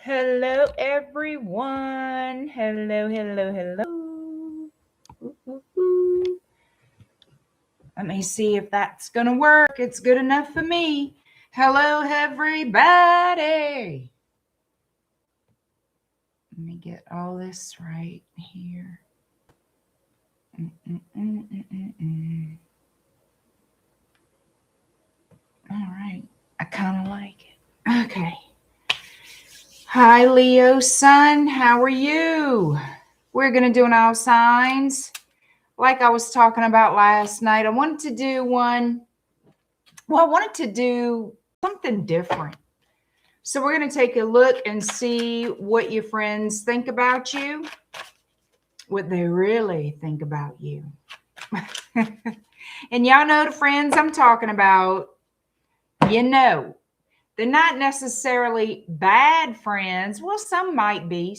Hello, everyone. Hello, hello, hello. Ooh, ooh, ooh. Let me see if that's going to work. It's good enough for me. Hello, everybody. Let me get all this right here. All right. I kind of like it. Okay. Hi, Leo sun. How are you? We're going to do an all signs. Like I was talking about last night, I wanted to do something different. So we're going to take a look and see what your friends think about you, what they really think about you. And y'all know the friends I'm talking about, they're not necessarily bad friends. Well, some might be,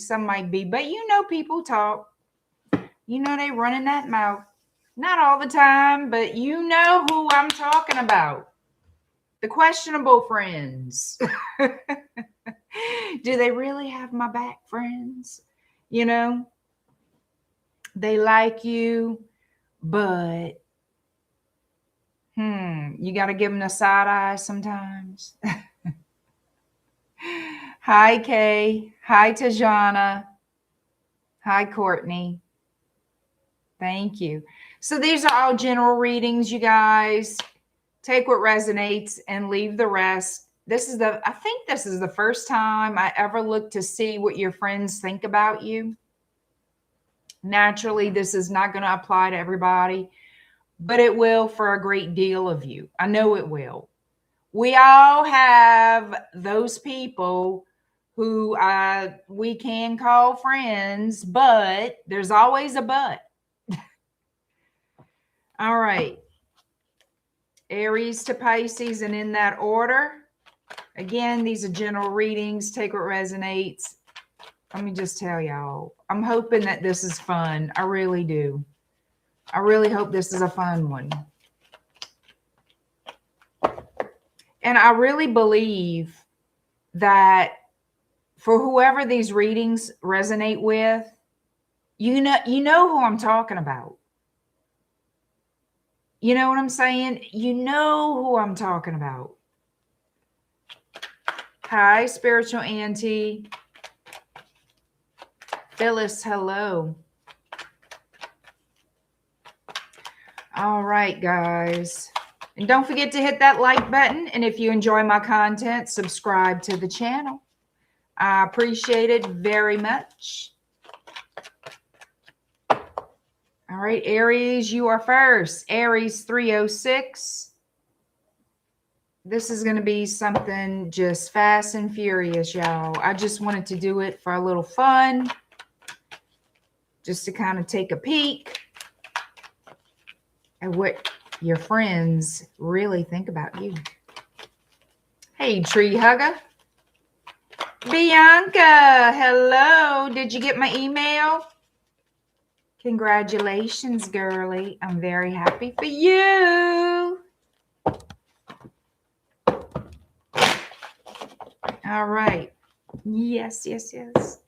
but people talk. They running that mouth. Not all the time, but you know who I'm talking about. The questionable friends. Do they really have my back, friends? They like you, but you got to give them a side eye sometimes. Hi, Kay. Hi, Tajana. Hi, Courtney. Thank you. So these are all general readings, you guys. Take what resonates and leave the rest. I think this is the first time I ever looked to see what your friends think about you. Naturally, this is not going to apply to everybody, but it will for a great deal of you. I know it will. We all have those people who we can call friends, but there's always a but. All right. Aries to Pisces, and in that order. Again, these are general readings. Take what resonates. Let me just tell y'all, I'm hoping that this is fun. I really do. I really hope this is a fun one. And I really believe that for whoever these readings resonate with, you know who I'm talking about. You know what I'm saying? You know who I'm talking about. Hi, Spiritual Auntie. Phyllis, hello. All right, guys. And don't forget to hit that like button. And if you enjoy my content, subscribe to the channel. I appreciate it very much. All right, Aries, you are first. Aries 306. This is going to be something just fast and furious, y'all. I just wanted to do it for a little fun. Just to kind of take a peek at what your friends really think about you. Hey, tree hugger. Bianca, hello. Did you get my email? Congratulations, girly. I'm very happy for you. All right. Yes, yes, yes.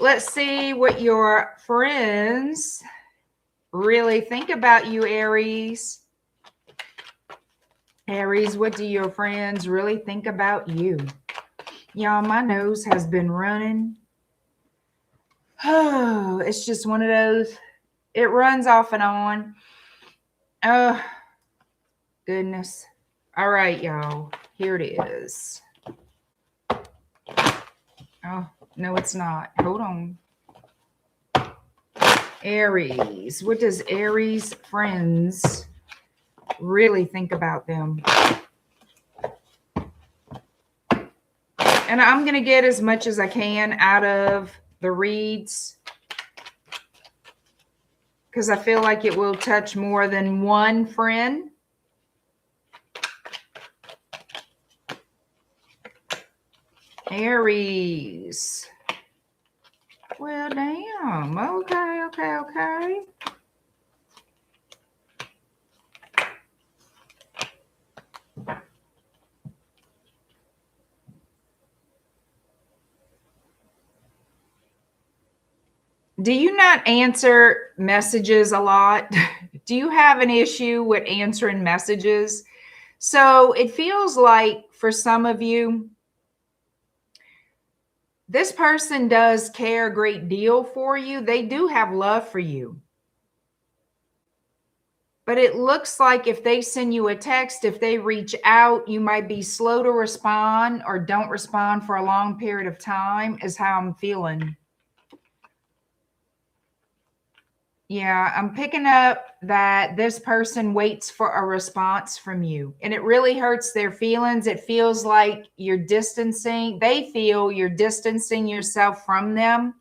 Let's see what your friends really think about you, Aries. Aries, what do your friends really think about you? Y'all, my nose has been running. Oh, it's just one of those. It runs off and on. Oh, goodness. All right, y'all. Here it is. Oh, no, it's not. Hold on. Aries. What does Aries friends really think about them? And I'm going to get as much as I can out of the reads, because I feel like it will touch more than one friend. Aries. Well, damn. Okay, okay, okay. Do you not answer messages a lot? Do you have an issue with answering messages? So it feels like for some of you, this person does care a great deal for you. They do have love for you. But it looks like if they send you a text, if they reach out, you might be slow to respond or don't respond for a long period of time, is how I'm feeling. Yeah, I'm picking up that this person waits for a response from you, and it really hurts their feelings. It feels like you're distancing, they feel you're distancing yourself from them.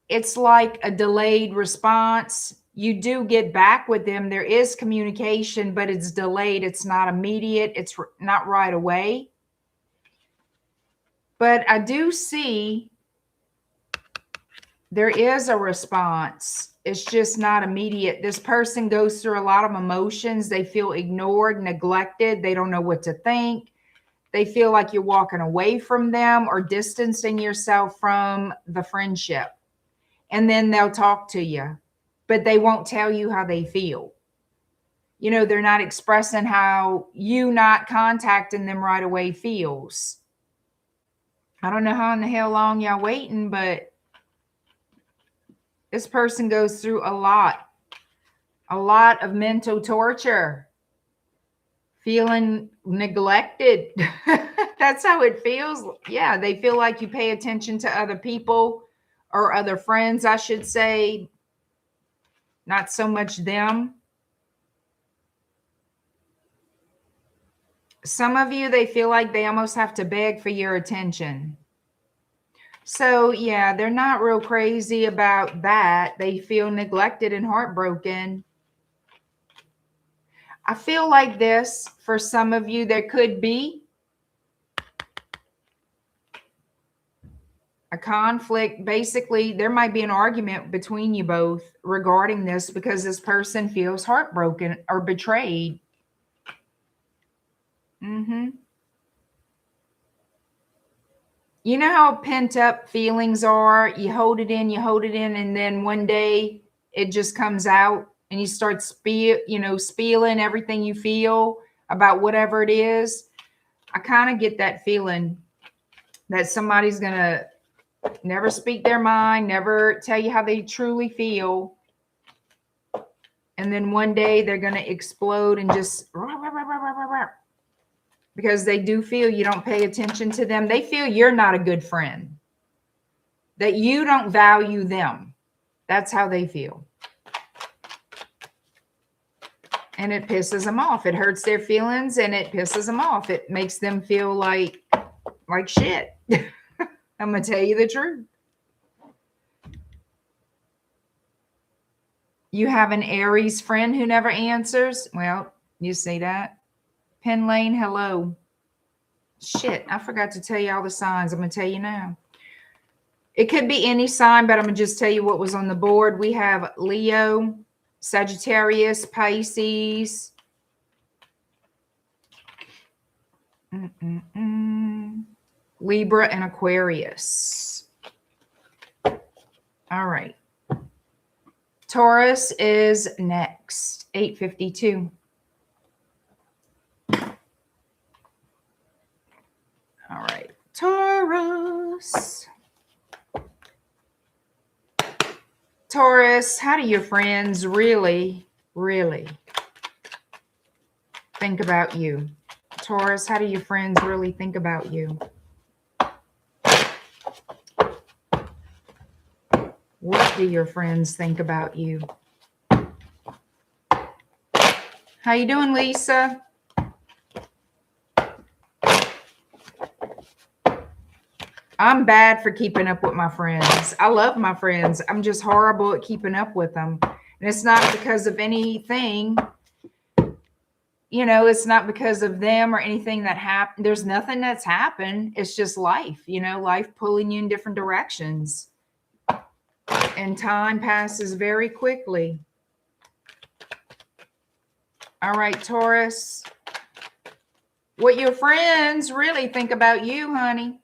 It's like a delayed response. You do get back with them. There is communication, but it's delayed. It's not immediate. It's not right away. But I do see there is a response. It's just not immediate. This person goes through a lot of emotions. They feel ignored, neglected. They don't know what to think. They feel like you're walking away from them or distancing yourself from the friendship. And then they'll talk to you, but they won't tell you how they feel. You know, they're not expressing how you not contacting them right away feels. I don't know how in the hell long y'all waiting, but this person goes through a lot of mental torture, feeling neglected. That's how it feels. Yeah, they feel like you pay attention to other people or other friends, I should say, not so much them. Some of you, they feel like they almost have to beg for your attention. So yeah, they're not real crazy about that. They feel neglected and heartbroken. I feel like this, for some of you, there could be a conflict. Basically, there might be an argument between you both regarding this because this person feels heartbroken or betrayed. You know how pent up feelings are? You hold it in, and then one day it just comes out and you start spilling everything you feel about whatever it is. I kind of get that feeling that somebody's going to never speak their mind, never tell you how they truly feel. And then one day they're going to explode and just because they do feel you don't pay attention to them. They feel you're not a good friend, that you don't value them. That's how they feel. And it pisses them off. It hurts their feelings and it pisses them off. It makes them feel like shit. I'm going to tell you the truth. You have an Aries friend who never answers. Well, you see that? Pen Lane, hello. Shit, I forgot to tell you all the signs. I'm going to tell you now. It could be any sign, but I'm going to just tell you what was on the board. We have Leo, Sagittarius, Pisces. Libra and Aquarius. All right. Taurus is next, 852. All right, Taurus. Taurus, how do your friends really, really think about you? Taurus, how do your friends really think about you? What do your friends think about you? How you doing, Lisa? I'm bad for keeping up with my friends. I love my friends. I'm just horrible at keeping up with them. And it's not because of anything. You know, it's not because of them or anything that happened. There's nothing that's happened. It's just life, you know, life pulling you in different directions. And time passes very quickly. All right, Taurus. What your friends really think about you, honey.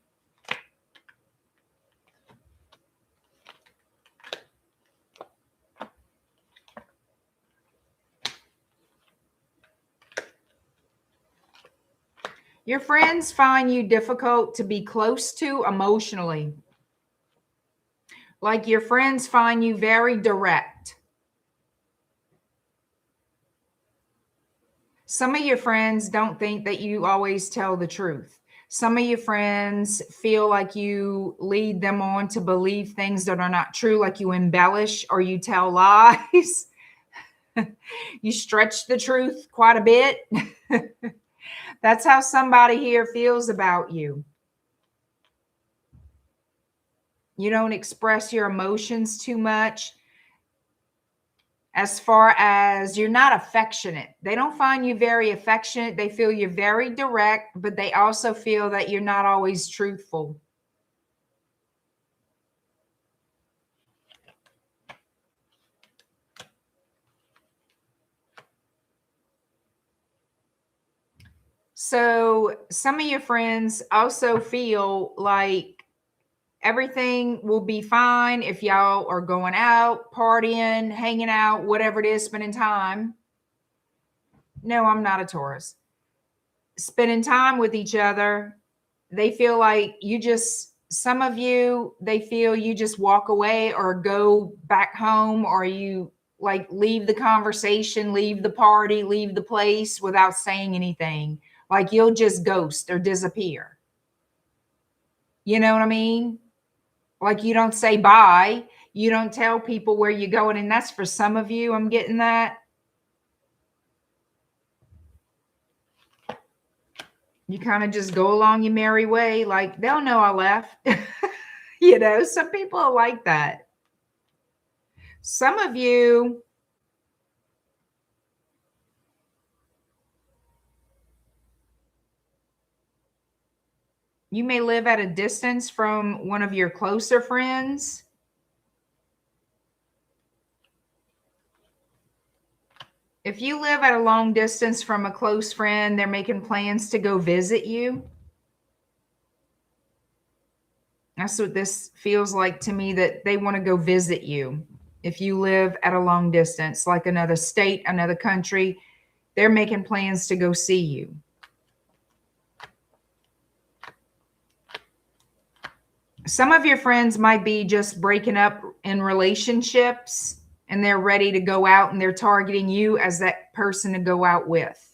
Your friends find you difficult to be close to emotionally. Like your friends find you very direct. Some of your friends don't think that you always tell the truth. Some of your friends feel like you lead them on to believe things that are not true, like you embellish or you tell lies. You stretch the truth quite a bit. That's how somebody here feels about you. You don't express your emotions too much. As far as you're not affectionate, they don't find you very affectionate. They feel you're very direct, but they also feel that you're not always truthful. So some of your friends also feel like everything will be fine if y'all are going out, partying, hanging out, whatever it is, spending time. No, I'm not a Taurus. Spending time with each other. They feel like some of you, they feel you just walk away or go back home, or you like leave the conversation, leave the party, leave the place without saying anything. Like you'll just ghost or disappear. You know what I mean? Like you don't say bye. You don't tell people where you're going. And that's for some of you. I'm getting that. You kind of just go along your merry way. Like they'll know I left. You know, some people are like that. Some of you, you may live at a distance from one of your closer friends. If you live at a long distance from a close friend, they're making plans to go visit you. That's what this feels like to me, that they want to go visit you. If you live at a long distance, like another state, another country, they're making plans to go see you. Some of your friends might be just breaking up in relationships and they're ready to go out and they're targeting you as that person to go out with.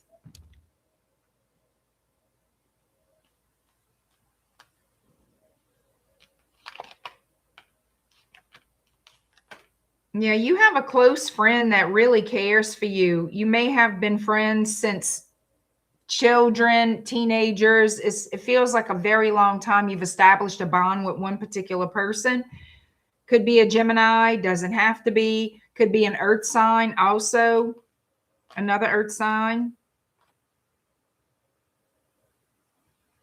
Yeah, you have a close friend that really cares for you. You may have been friends since children, teenagers. It feels like a very long time you've established a bond with one particular person. Could be a Gemini, doesn't have to be. Could be an earth sign also, another earth sign.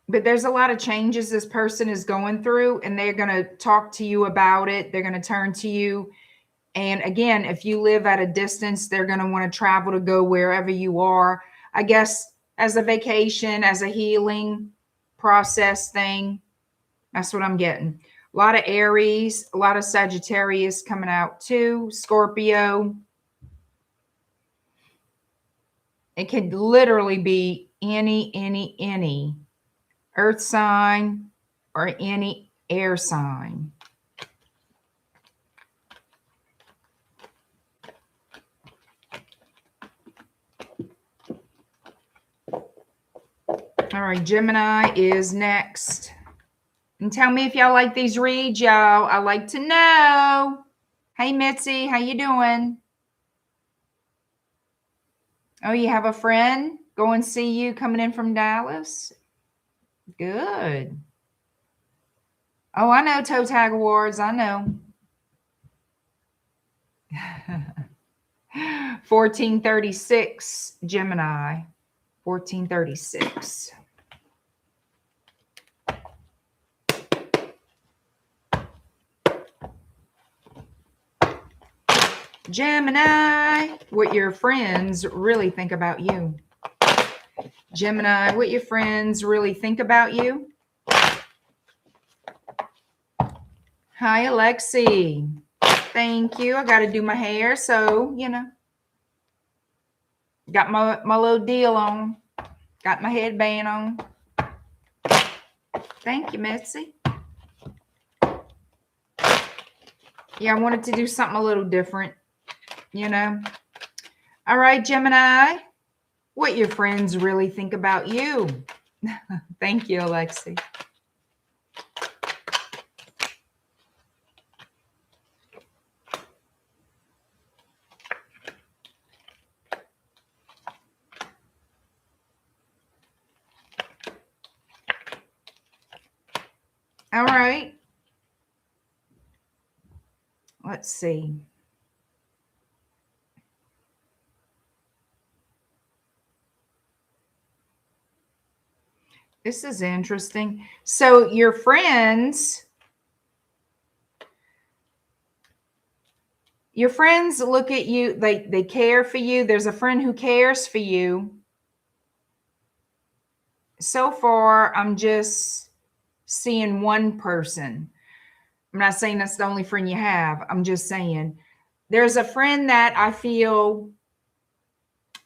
But there's a lot of changes this person is going through, and they're going to talk to you about it. They're going to turn to you. And again, if you live at a distance, they're going to want to travel to go wherever you are, I guess, as a vacation, as a healing process thing. That's what I'm getting. A lot of Aries, a lot of Sagittarius coming out too. Scorpio. It could literally be any earth sign or any air sign. All right, Gemini is next. And tell me if y'all like these reads, y'all. I like to know. Hey, Mitzi, how you doing? Oh, you have a friend? Go and see you coming in from Dallas? Good. Oh, I know Toe Tag Awards. I know. 1436, Gemini. 1436. Gemini, what your friends really think about you. Gemini, what your friends really think about you. Hi, Alexi. Thank you. I got to do my hair, so, you know. Got my little deal on. Got my headband on. Thank you, Mitzi. Yeah, I wanted to do something a little different, you know. All right, Gemini, what your friends really think about you. Thank you, Alexi. All right. Let's see. This is interesting. So your friends look at you, they care for you. There's a friend who cares for you. So far, I'm just seeing one person. I'm not saying that's the only friend you have. I'm just saying there's a friend that I feel,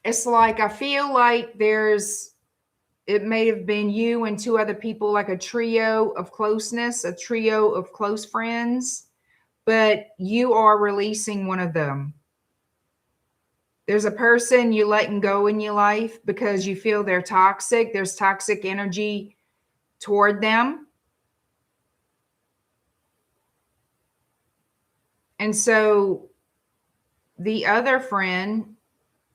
it's like, I feel like it may have been you and two other people, like a trio of closeness, a trio of close friends, but you are releasing one of them. There's a person you're letting go in your life because you feel they're toxic. There's toxic energy toward them. And so the other friend,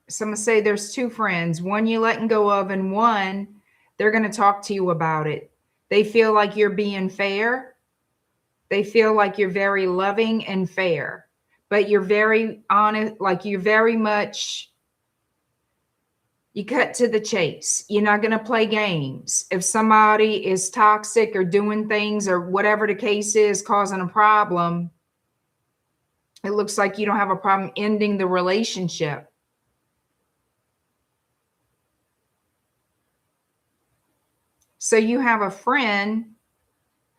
someone say there's two friends, one you're letting go of, and one, they're going to talk to you about it. They feel like you're being fair. They feel like you're very loving and fair, but you're very honest, like you're very much, you cut to the chase. You're not going to play games. If somebody is toxic or doing things or whatever the case is, causing a problem, it looks like you don't have a problem ending the relationship. So you have a friend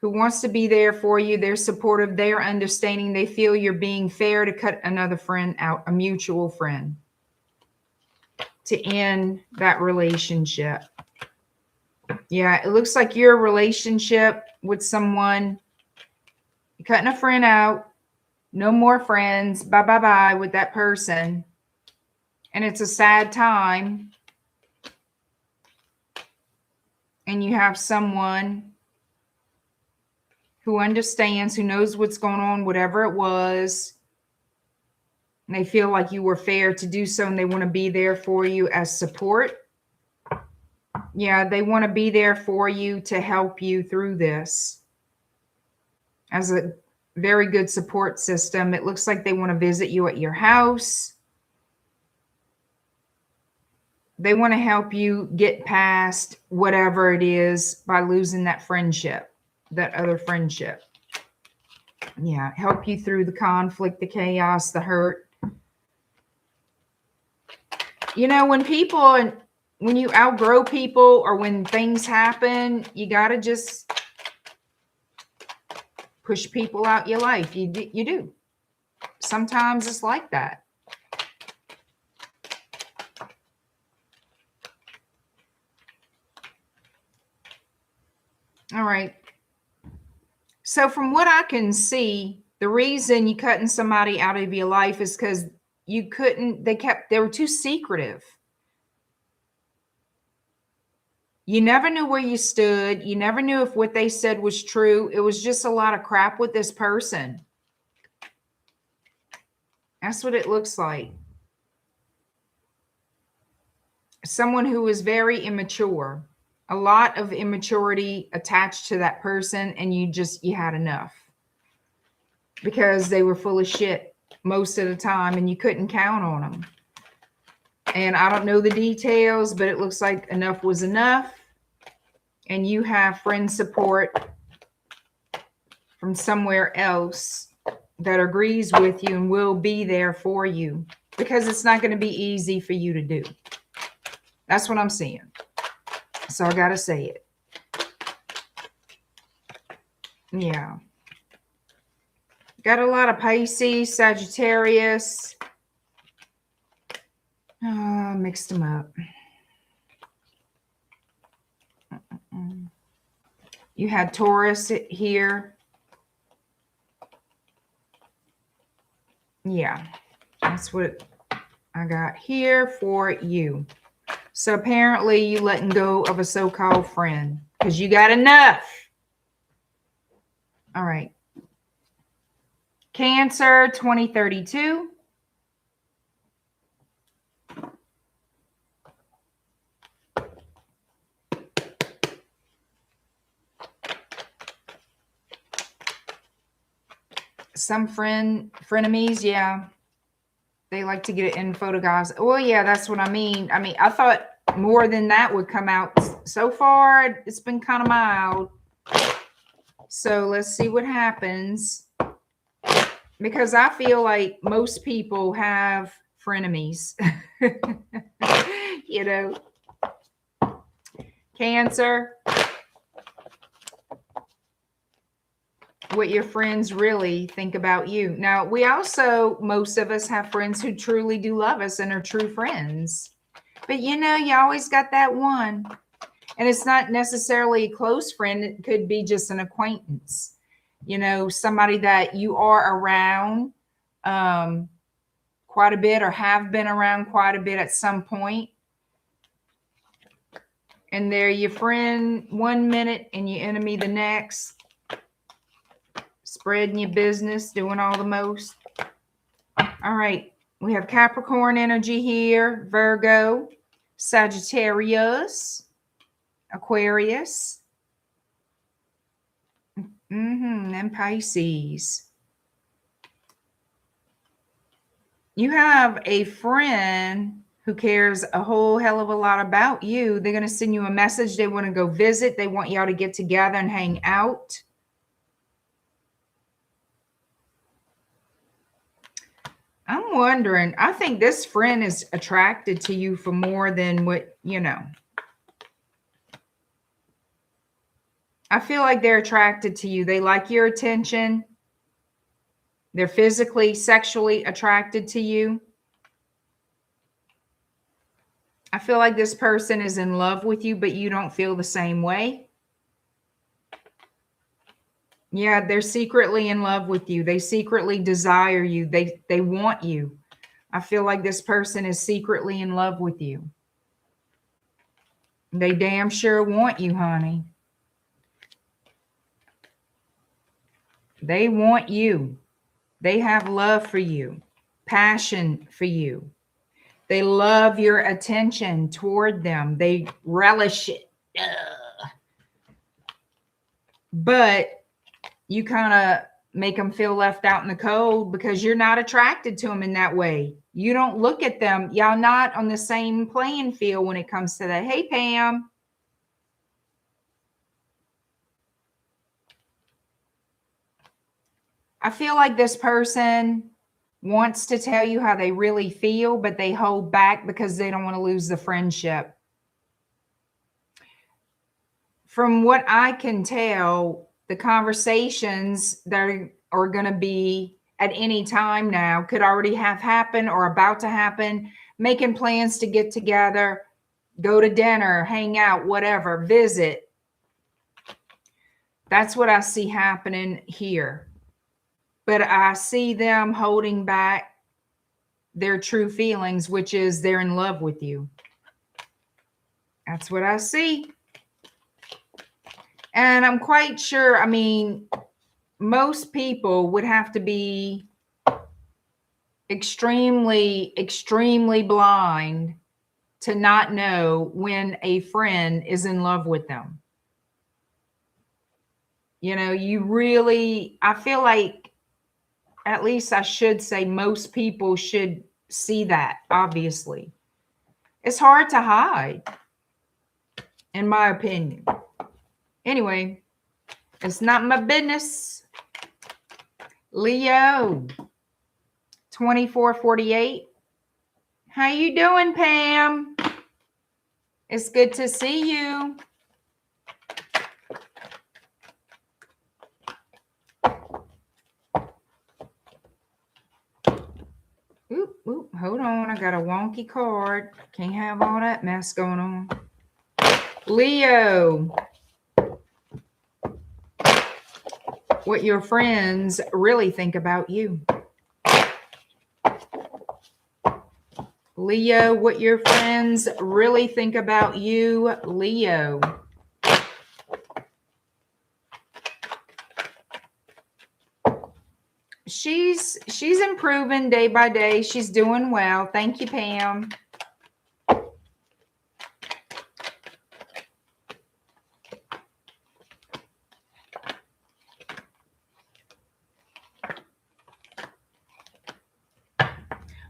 who wants to be there for you. They're supportive. They're understanding. They feel you're being fair to cut another friend out, a mutual friend, to end that relationship. Yeah, it looks like your relationship with someone, you're cutting a friend out, no more friends, bye, bye, bye with that person. And it's a sad time. And you have someone who understands, who knows what's going on, whatever it was. And they feel like you were fair to do so, and they want to be there for you as support. Yeah, they want to be there for you to help you through this as a very good support system. It looks like they want to visit you at your house. They want to help you get past whatever it is by losing that friendship, that other friendship. Yeah, help you through the conflict, the chaos, the hurt. You know, when you outgrow people or when things happen, you got to just push people out your life. You do. Sometimes it's like that. All right. So from what I can see, the reason you cutting somebody out of your life is because you couldn't, they were too secretive. You never knew where you stood. You never knew if what they said was true. It was just a lot of crap with this person. That's what it looks like. Someone who is very immature. A lot of immaturity attached to that person, and you had enough. Because they were full of shit most of the time, and you couldn't count on them. And I don't know the details, but it looks like enough was enough. And you have friend support from somewhere else that agrees with you and will be there for you, because it's not going to be easy for you to do. That's what I'm seeing. So I got to say it. Yeah. Got a lot of Pisces, Sagittarius. Mixed them up. You had Taurus here. Yeah, that's what I got here for you. So apparently you letting go of a so-called friend because you got enough. All right. Cancer 2032. Some frenemies, yeah. They like to get it in photo, guys. Oh, yeah, that's what I mean. I thought more than that would come out. So far, it's been kind of mild. So let's see what happens. Because I feel like most people have frenemies. You know. Cancer. What your friends really think about you. Now, we also, most of us have friends who truly do love us and are true friends. But you know, you always got that one. And it's not necessarily a close friend. It could be just an acquaintance. You know, somebody that you are around quite a bit or have been around quite a bit at some point. And they're your friend 1 minute and your enemy the next. Spreading your business, doing all the most. All right. We have Capricorn energy here, Virgo, Sagittarius, Aquarius, and Pisces. You have a friend who cares a whole hell of a lot about you. They're going to send you a message. They want to go visit. They want y'all to get together and hang out. I'm wondering, I think this friend is attracted to you for more than what, you know. I feel like they're attracted to you. They like your attention. They're physically, sexually attracted to you. I feel like this person is in love with you, but you don't feel the same way. Yeah, they're secretly in love with you. They secretly desire you. They want you. I feel like this person is secretly in love with you. They damn sure want you, honey. They want you. They have love for you, passion for you. They love your attention toward them. They relish it. Ugh. But you kind of make them feel left out in the cold because you're not attracted to them in that way. You don't look at them. Y'all not on the same playing field when it comes to that. Hey, Pam. I feel like this person wants to tell you how they really feel, but they hold back because they don't want to lose the friendship. From what I can tell, the conversations that are going to be at any time now could already have happened or about to happen, making plans to get together, go to dinner, hang out, whatever, visit. That's what I see happening here. But I see them holding back their true feelings, which is they're in love with you. That's what I see. And I'm quite sure, I mean, most people would have to be extremely, extremely blind to not know when a friend is in love with them. You know, you really, I feel like, at least I should say most people should see that, obviously. It's hard to hide, in my opinion. Anyway, it's not my business. Leo, 2448. How you doing, Pam? It's good to see you. Oop, hold on. I got a wonky card. Can't have all that mess going on. Leo. what your friends really think about you. Leo, what your friends really think about you, Leo. She's improving day by day. She's doing well. Thank you, Pam.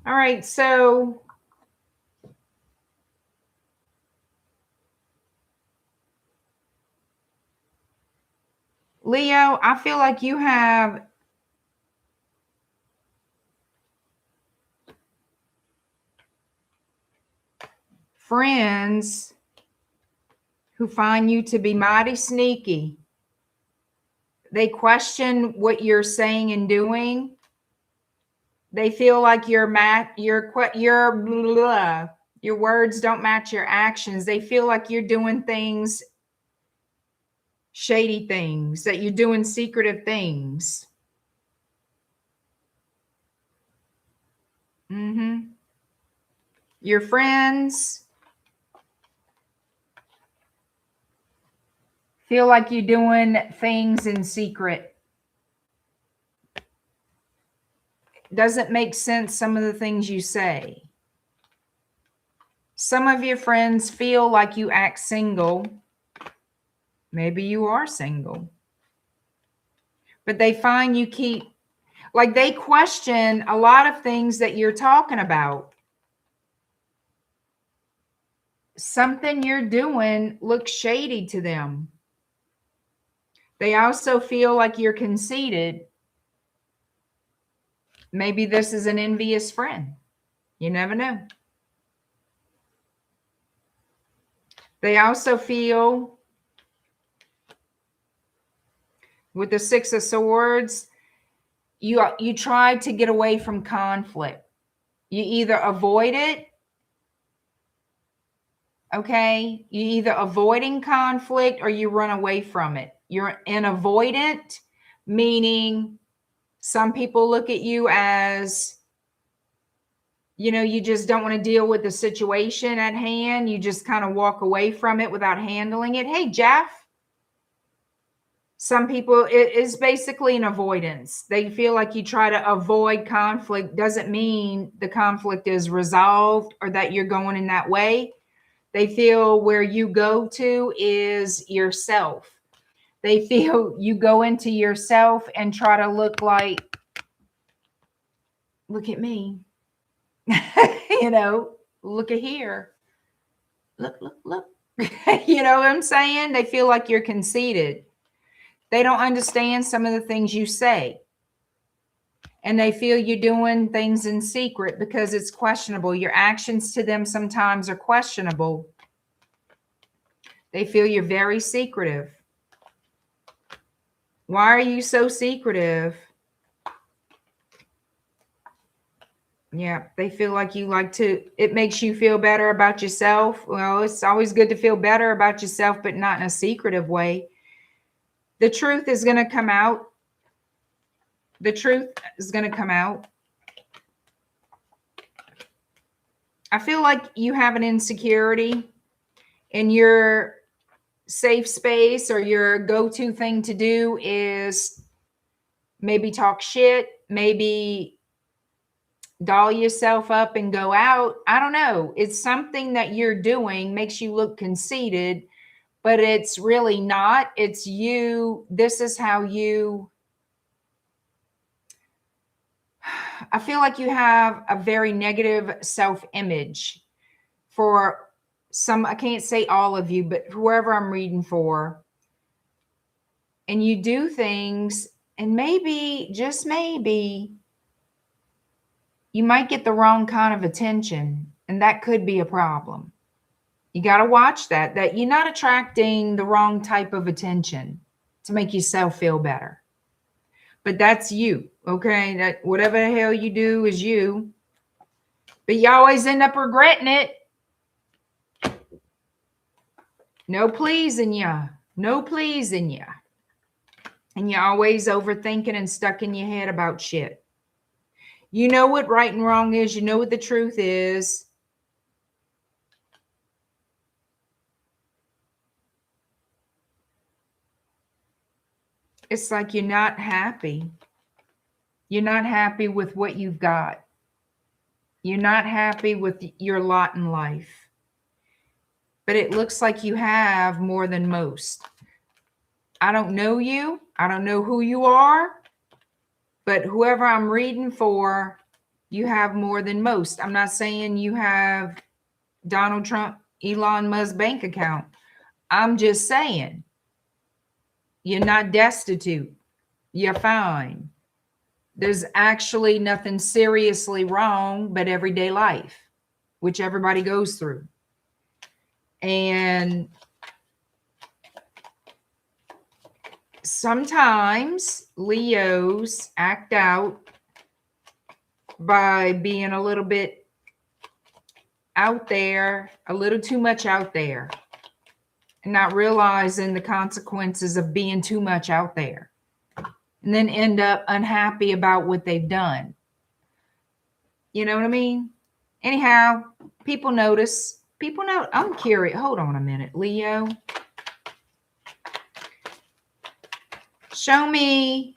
All right, so Leo, I feel like you have friends who find you to be mighty sneaky. They question what you're saying and doing. They feel like your words don't match your actions. They feel like you're doing things, shady things, that you're doing secretive things. Your friends feel like you're doing things in secret. Doesn't make sense, some of the things you say. Some of your friends feel like you act single. Maybe you are single. But they find you keep, like, they question a lot of things that you're talking about. Something you're doing looks shady to them. They also feel like you're conceited. Maybe this is an envious friend. You never know. They also feel, with the Six of Swords, you try to get away from conflict. You either avoid it, okay? You either avoiding conflict or you run away from it. You're an avoidant, meaning some people look at you as, you know, you just don't want to deal with the situation at hand. You just kind of walk away from it without handling it. Hey, Jeff. Some people, it is basically an avoidance. They feel like you try to avoid conflict. Doesn't mean the conflict is resolved or that you're going in that way. They feel where you go to is yourself. They feel you go into yourself and try to look like, look at me. You know, look at here. Look. You know what I'm saying? They feel like you're conceited. They don't understand some of the things you say. And they feel you're doing things in secret because it's questionable. Your actions to them sometimes are questionable. They feel you're very secretive. Why are you so secretive? Yeah, they feel like you like to, it makes you feel better about yourself. Well, it's always good to feel better about yourself, but not in a secretive way. The truth is going to come out. The truth is going to come out. I feel like you have an insecurity in your safe space, or your go-to thing to do is maybe talk shit, maybe doll yourself up and go out. I don't know. It's something that you're doing makes you look conceited, but it's really not. It's you. This is how you, I feel like you have a very negative self-image. For some, I can't say all of you, but whoever I'm reading for, and you do things, and maybe, just maybe, you might get the wrong kind of attention, and that could be a problem. You got to watch that you're not attracting the wrong type of attention to make yourself feel better. But that's you, okay? That whatever the hell you do is you. But you always end up regretting it. No pleasing ya. No pleasing ya. And you're always overthinking and stuck in your head about shit. You know what right and wrong is. You know what the truth is. It's like you're not happy. You're not happy with what you've got. You're not happy with your lot in life. But it looks like you have more than most. I don't know you. I don't know who you are. But whoever I'm reading for, you have more than most. I'm not saying you have Donald Trump, Elon Musk bank account. I'm just saying you're not destitute. You're fine. There's actually nothing seriously wrong but everyday life, which everybody goes through. And sometimes Leos act out by being a little bit out there, a little too much out there, and not realizing the consequences of being too much out there, and then end up unhappy about what they've done. You know what I mean? Anyhow, people notice. People know. I'm curious. Hold on a minute, Leo. Show me,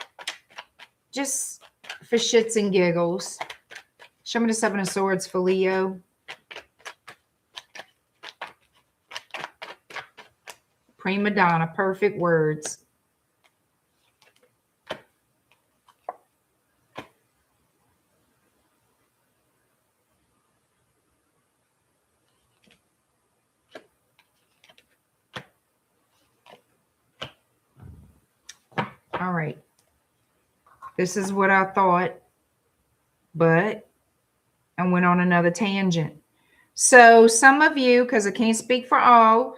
just for shits and giggles, show me the Seven of Swords for Leo. Prima donna, perfect words. All right. This is what I thought, but I went on another tangent. So some of you, because I can't speak for all,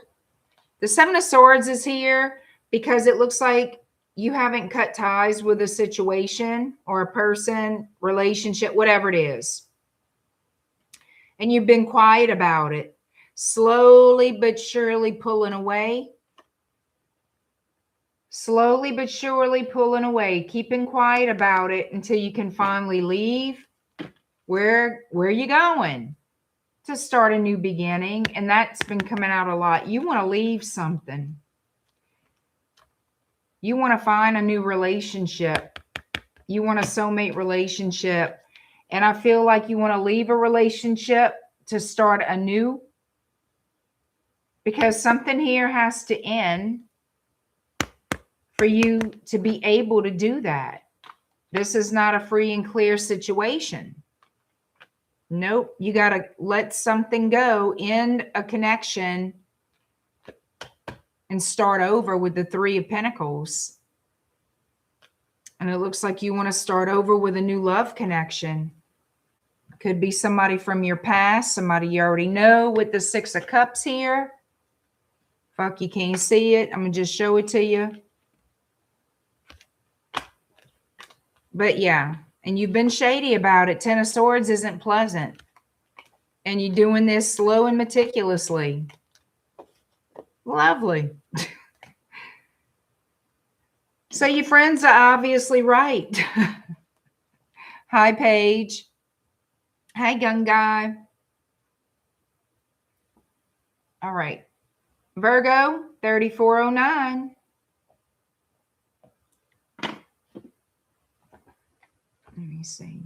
the Seven of Swords is here because it looks like you haven't cut ties with a situation or a person, relationship, whatever it is. And you've been quiet about it, slowly but surely pulling away. Slowly but surely pulling away, keeping quiet about it until you can finally leave. Where are you going? To start a new beginning. And that's been coming out a lot. You want to leave something. You want to find a new relationship. You want a soulmate relationship. And I feel like you want to leave a relationship to start a new. Because something here has to end for you to be able to do that. This is not a free and clear situation. Nope. You got to let something go, end a connection, and start over with the Three of Pentacles. And it looks like you want to start over with a new love connection. Could be somebody from your past, somebody you already know with the Six of Cups here. Fuck, you can't see it. I'm going to just show it to you. But yeah, and you've been shady about it. Ten of Swords isn't pleasant. And you're doing this slow and meticulously. Lovely. So your friends are obviously right. Hi, Paige. Hi, young guy. All right. Virgo, 3409. Let me see.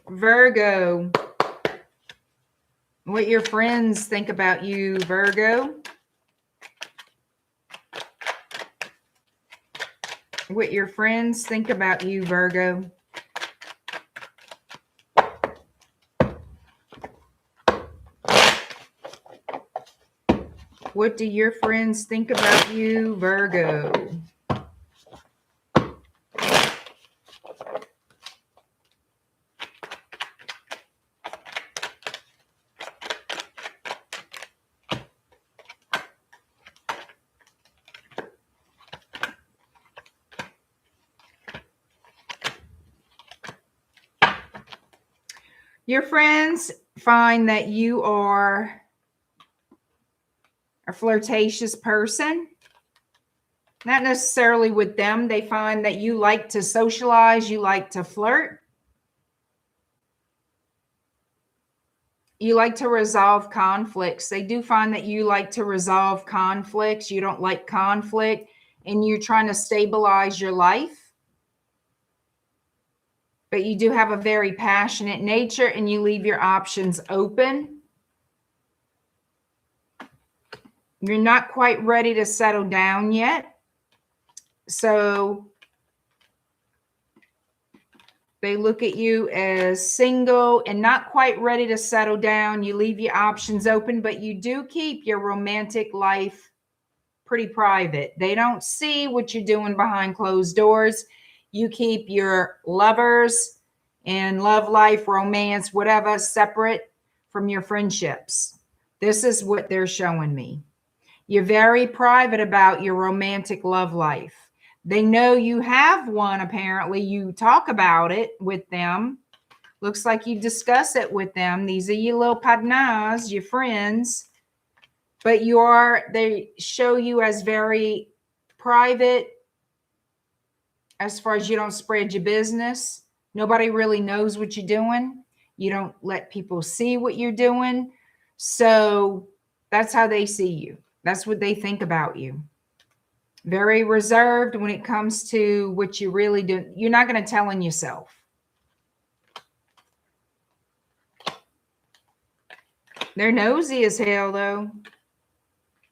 Virgo. What your friends think about you, Virgo. What your friends think about you, Virgo. What do your friends think about you, Virgo? Your friends find that you are a flirtatious person. Not necessarily with them. They find that you like to socialize, you like to flirt. You like to resolve conflicts. They do find that you like to resolve conflicts. You don't like conflict, and you're trying to stabilize your life. But you do have a very passionate nature, and you leave your options open. You're not quite ready to settle down yet. So they look at you as single and not quite ready to settle down. You leave your options open, but you do keep your romantic life pretty private. They don't see what you're doing behind closed doors. You keep your lovers and love life, romance, whatever, separate from your friendships. This is what they're showing me. You're very private about your romantic love life. They know you have one, apparently. You talk about it with them. Looks like you discuss it with them. These are your little partners, your friends. But they show you as very private as far as you don't spread your business. Nobody really knows what you're doing. You don't let people see what you're doing. So that's how they see you. That's what they think about you. Very reserved when it comes to what you really do. You're not going to tell on yourself. They're nosy as hell, though.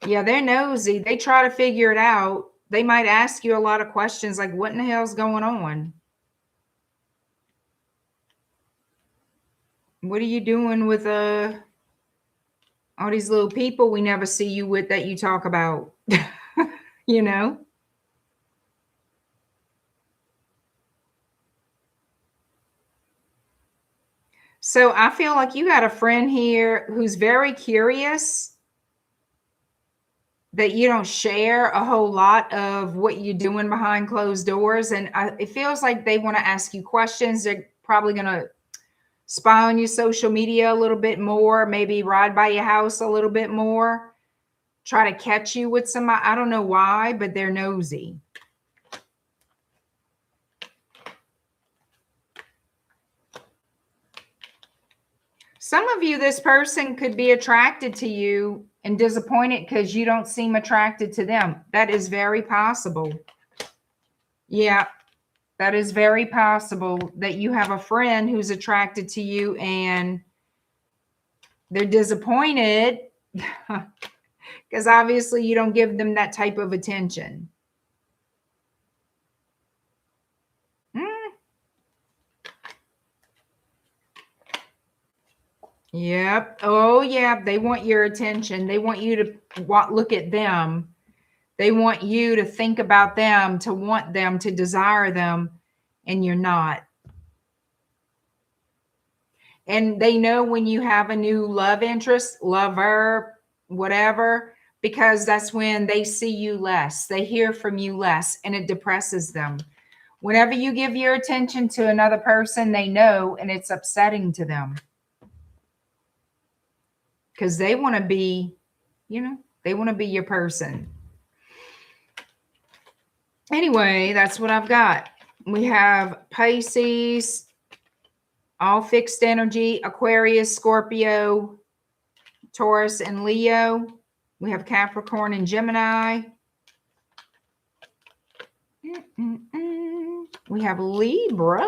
Yeah, they're nosy. They try to figure it out. They might ask you a lot of questions like, what in the hell's going on? What are you doing with all these little people we never see you with that you talk about? You know? So I feel like you got a friend here who's very curious, that you don't share a whole lot of what you're doing behind closed doors. And it feels like they want to ask you questions. They're probably going to spy on your social media a little bit more, maybe ride by your house a little bit more, try to catch you with somebody. I don't know why, but they're nosy. Some of you, this person could be attracted to you and disappointed because you don't seem attracted to them. That is very possible. Yeah, that is very possible that you have a friend who's attracted to you and they're disappointed because obviously you don't give them that type of attention. Yep. Oh, yeah. They want your attention. They want you to look at them. They want you to think about them, to want them, to desire them, and you're not. And they know when you have a new love interest, lover, whatever, because that's when they see you less. They hear from you less, and it depresses them. Whenever you give your attention to another person, they know, and it's upsetting to them. Because they want to be, they want to be your person. Anyway, that's what I've got. We have Pisces, all fixed energy, Aquarius, Scorpio, Taurus, and Leo. We have Capricorn and Gemini. We have Libra.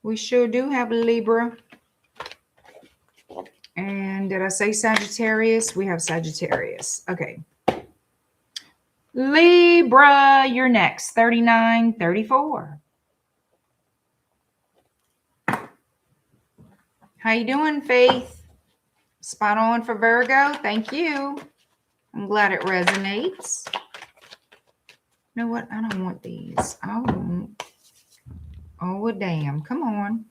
We sure do have Libra. And did I say Sagittarius? We have Sagittarius. Okay. Libra, you're next. 39, 34. How you doing, Faith? Spot on for Virgo. Thank you. I'm glad it resonates. You know what? I don't want these. I want... Oh, damn. Come on.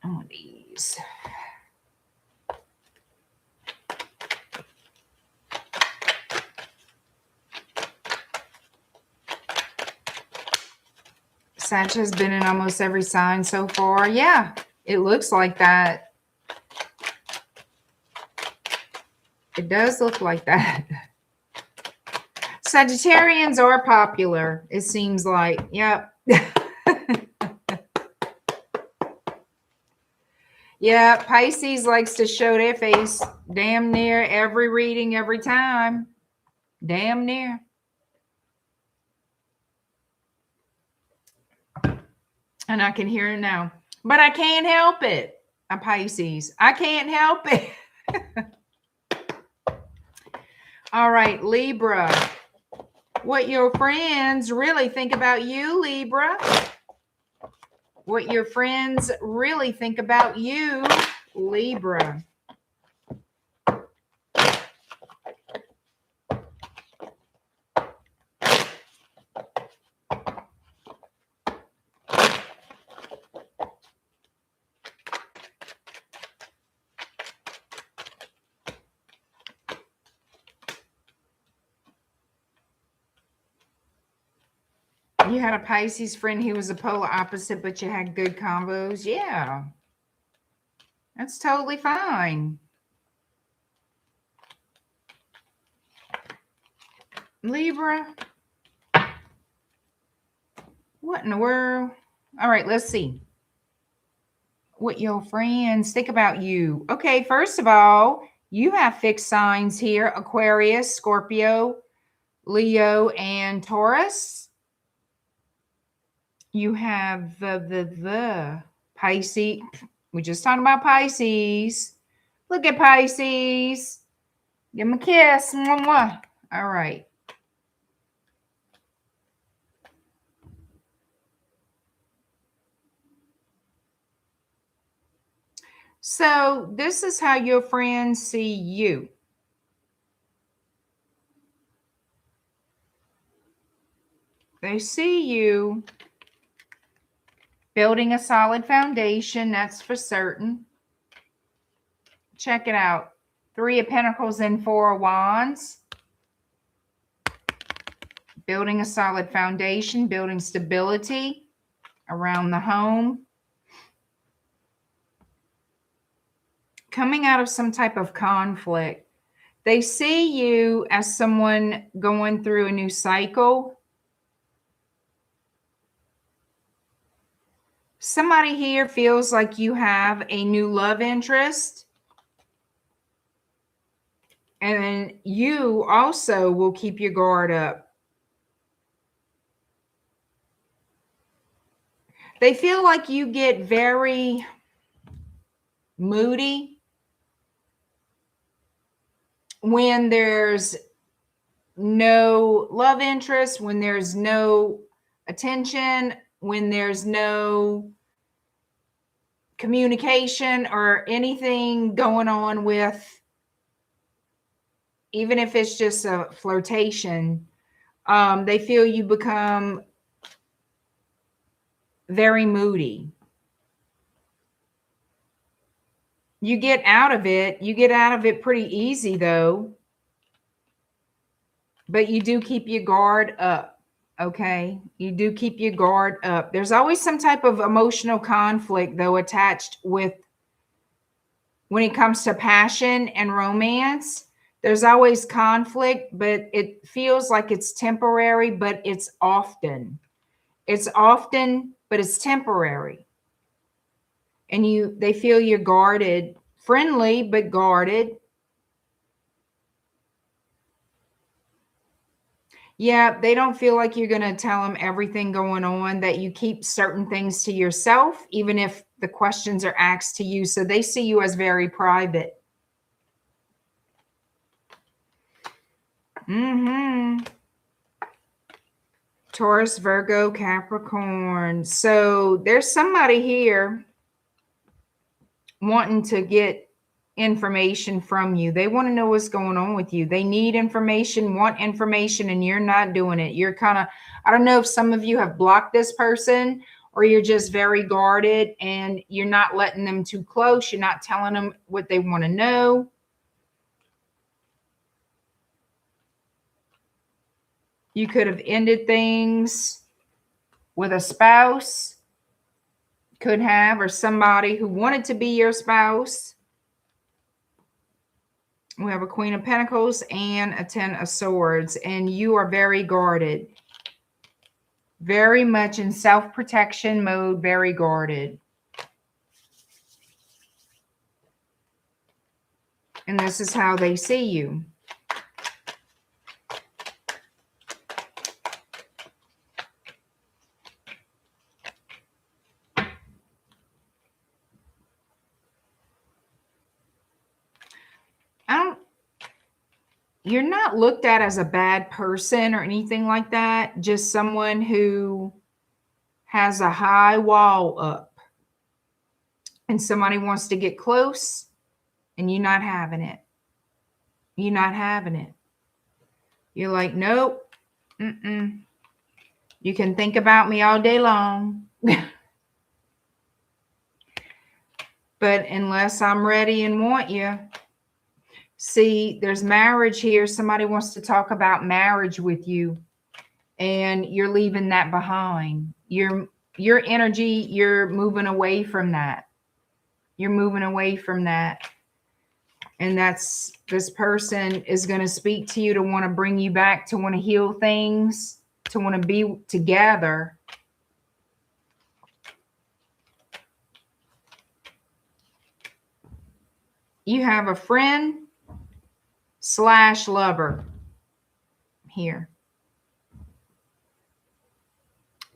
I want these. Sag has been in almost every sign so far. Yeah, It looks like that. It does look like that. Sagittarians are popular, it seems like. Yep. Yeah, Pisces likes to show their face damn near every reading, every time. Damn near. And I can hear it now. But I can't help it. I'm Pisces. I can't help it. All right, Libra. What your friends really think about you, Libra. What your friends really think about you, Libra. You had a Pisces friend, he was a polar opposite, but you had good combos. Yeah. That's totally fine. Libra. What in the world? All right, let's see. What your friends think about you. Okay, first of all, you have fixed signs here. Aquarius, Scorpio, Leo, and Taurus. You have the Pisces. We just talked about Pisces. Look at Pisces. Give him a kiss. Mwah, mwah. All right. So this is how your friends see you. They see you building a solid foundation, that's for certain. Check it out. 3 of Pentacles and 4 of Wands. Building a solid foundation, building stability around the home. Coming out of some type of conflict. They see you as someone going through a new cycle. Somebody here feels like you have a new love interest. And you also will keep your guard up. They feel like you get very moody when there's no love interest, when there's no attention, when there's no communication or anything going on with, even if it's just a flirtation, they feel you become very moody. You get out of it. You get out of it pretty easy, though. But you do keep your guard up, okay? You do keep your guard up. There's always some type of emotional conflict, though, attached with when it comes to passion and romance. There's always conflict, but it feels like it's temporary, but it's often. It's often, but it's temporary. And they feel you're guarded, friendly, but guarded. Yeah, they don't feel like you're going to tell them everything going on, that you keep certain things to yourself, even if the questions are asked to you. So they see you as very private. Taurus, Virgo, Capricorn. So there's somebody here wanting to get information from you. They want to know what's going on with you. They need information, want information, and you're not doing it. You're kind of, I don't know if some of you have blocked this person or you're just very guarded and you're not letting them too close. You're not telling them what they want to know. You could have ended things with a spouse. could have, or somebody who wanted to be your spouse. We have a Queen of Pentacles and a Ten of Swords, and you are very guarded. Very much in self-protection mode, very guarded. And this is how they see you. You're not looked at as a bad person or anything like that. Just someone who has a high wall up. And somebody wants to get close and you're not having it. You're not having it. You're like, nope. You can think about me all day long. But unless I'm ready and want you. See, there's marriage here. Somebody wants to talk about marriage with you. And you're leaving that behind. Your energy, you're moving away from that. You're moving away from that. And that's, this person is going to speak to you to want to bring you back, to want to heal things, to want to be together. You have a friend / lover here.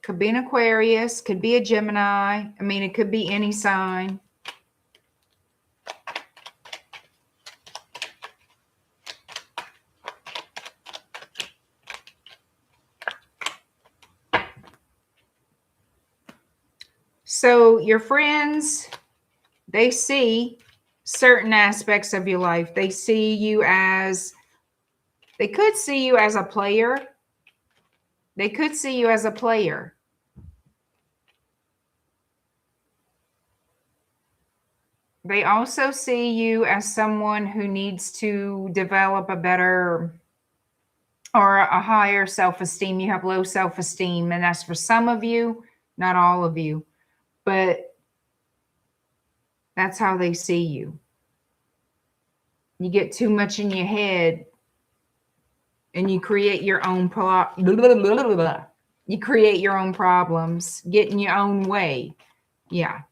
Could be an Aquarius, could be a Gemini. I mean, it could be any sign. So your friends, they see certain aspects of your life. They see you as, they could see you as a player. They could see you as a player. They also see you as someone who needs to develop a better or a higher self-esteem. You have low self-esteem, and that's for some of you, not all of you, but that's how they see you. You get too much in your head and you create your own you create your own problems, get in your own way. Yeah.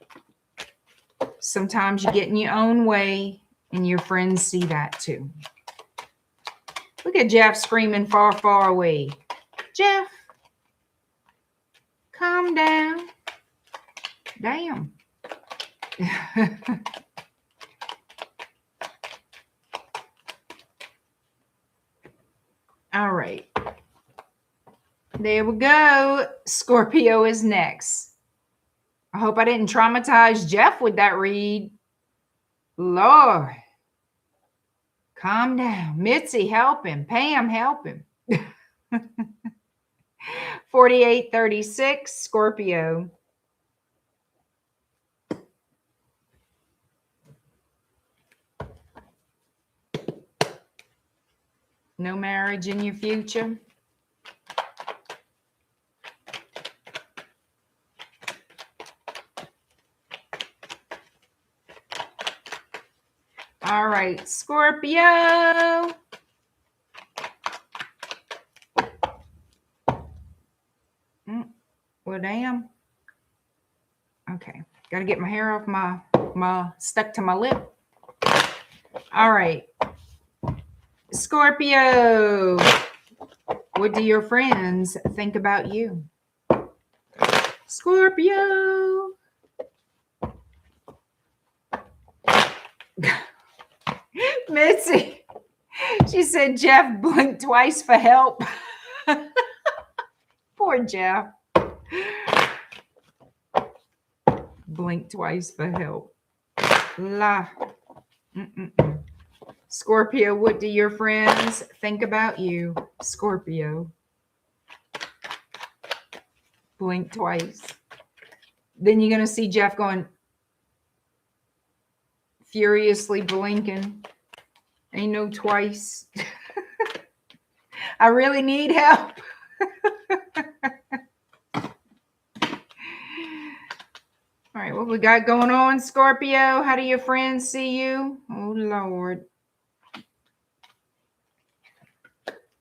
Sometimes you get in your own way and your friends see that too. Look at Jeff screaming far, far away. Jeff, calm down. Damn. All right. There we go. Scorpio is next. I hope I didn't traumatize Jeff with that read. Lord. Calm down. Mitzi, help him. Pam, help him. 4836, Scorpio. No marriage in your future. All right, Scorpio. Well, damn. Okay, got to get my hair off my stuck to my lip. All right, Scorpio. What do your friends think about you? Scorpio. Mitzi, she said Jeff blinked twice for help. Poor Jeff. Blink twice for help. La. Scorpio, what do your friends think about you? Scorpio. Blink twice. Then you're going to see Jeff going furiously blinking. Ain't no twice. I really need help. All right, right, what we got going on, Scorpio? How do your friends see you? Oh, Lord.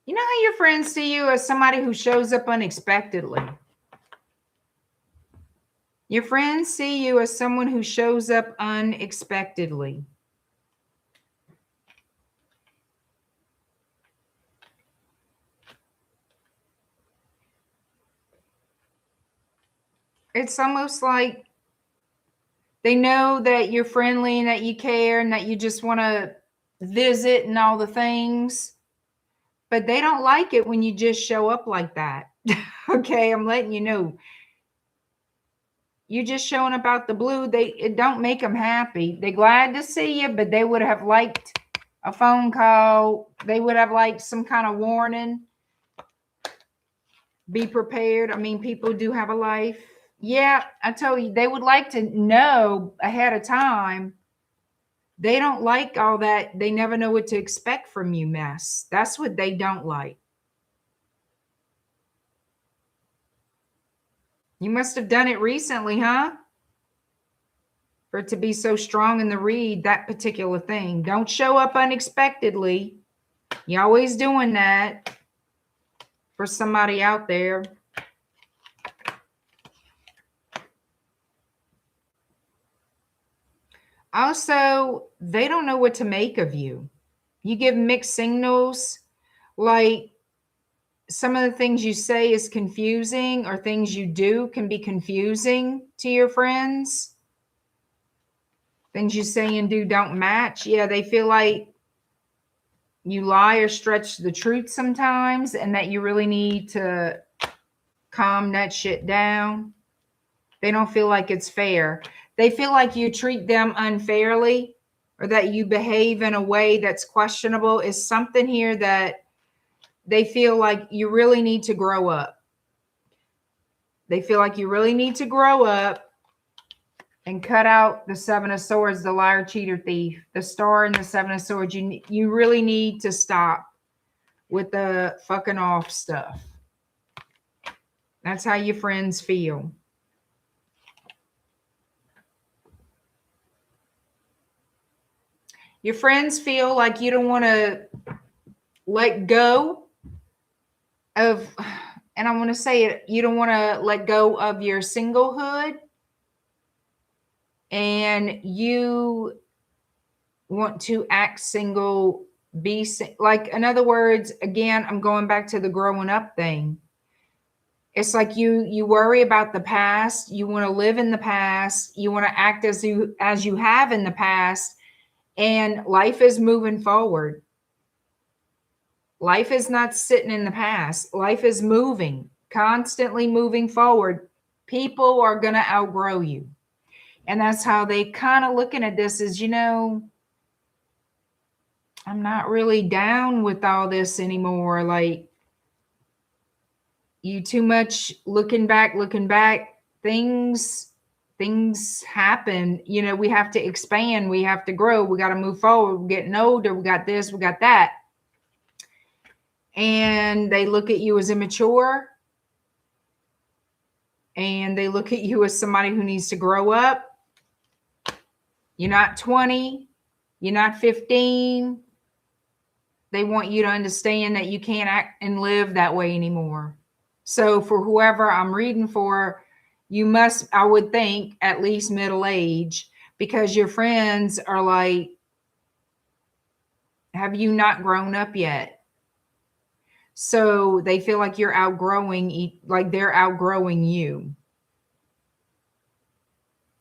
You know how your friends see you as somebody who shows up unexpectedly? Your friends see you as someone who shows up unexpectedly. It's almost like they know that you're friendly and that you care and that you just want to visit and all the things, but they don't like it when you just show up like that. Okay, I'm letting you know. You just showing up out the blue, it don't make them happy. They're glad to see you, but they would have liked a phone call. They would have liked some kind of warning. Be prepared. I mean, people do have a life. Yeah, I tell you, they would like to know ahead of time. They don't like all that. They never know what to expect from you mess. That's what they don't like. You must have done it recently, huh? For it to be so strong in the read, that particular thing. Don't show up unexpectedly. You're always doing that for somebody out there. Also, they don't know what to make of you. You give mixed signals, like some of the things you say is confusing, or things you do can be confusing to your friends. Things you say and do don't match. Yeah, they feel like you lie or stretch the truth sometimes, and that you really need to calm that shit down. They don't feel like it's fair. They feel like you treat them unfairly, or that you behave in a way that's questionable. Is something here that they feel like you really need to grow up. They feel like you really need to grow up and cut out the Seven of Swords, the liar, cheater, thief, the Star, and the Seven of Swords. You really need to stop with the fucking off stuff. That's how your friends feel. Your friends feel like you don't want to let go of, and I want to say it, you don't want to let go of your singlehood, and you want to act single, like, in other words, again, I'm going back to the growing up thing. It's like you worry about the past. You want to live in the past. You want to act as you have in the past, and life is moving forward. Life is not sitting in the past. Life is moving, constantly moving forward. People are going to outgrow you. And that's how they kind of looking at this is, I'm not really down with all this anymore. Like, you too much looking back, things happen. We have to expand. We have to grow. We got to move forward. We're getting older. We got this, we got that. And they look at you as immature. And they look at you as somebody who needs to grow up. You're not 20. You're not 15. They want you to understand that you can't act and live that way anymore. So for whoever I'm reading for, you must, I would think, at least middle age, because your friends are like, have you not grown up yet? So they feel like you're outgrowing, like they're outgrowing you.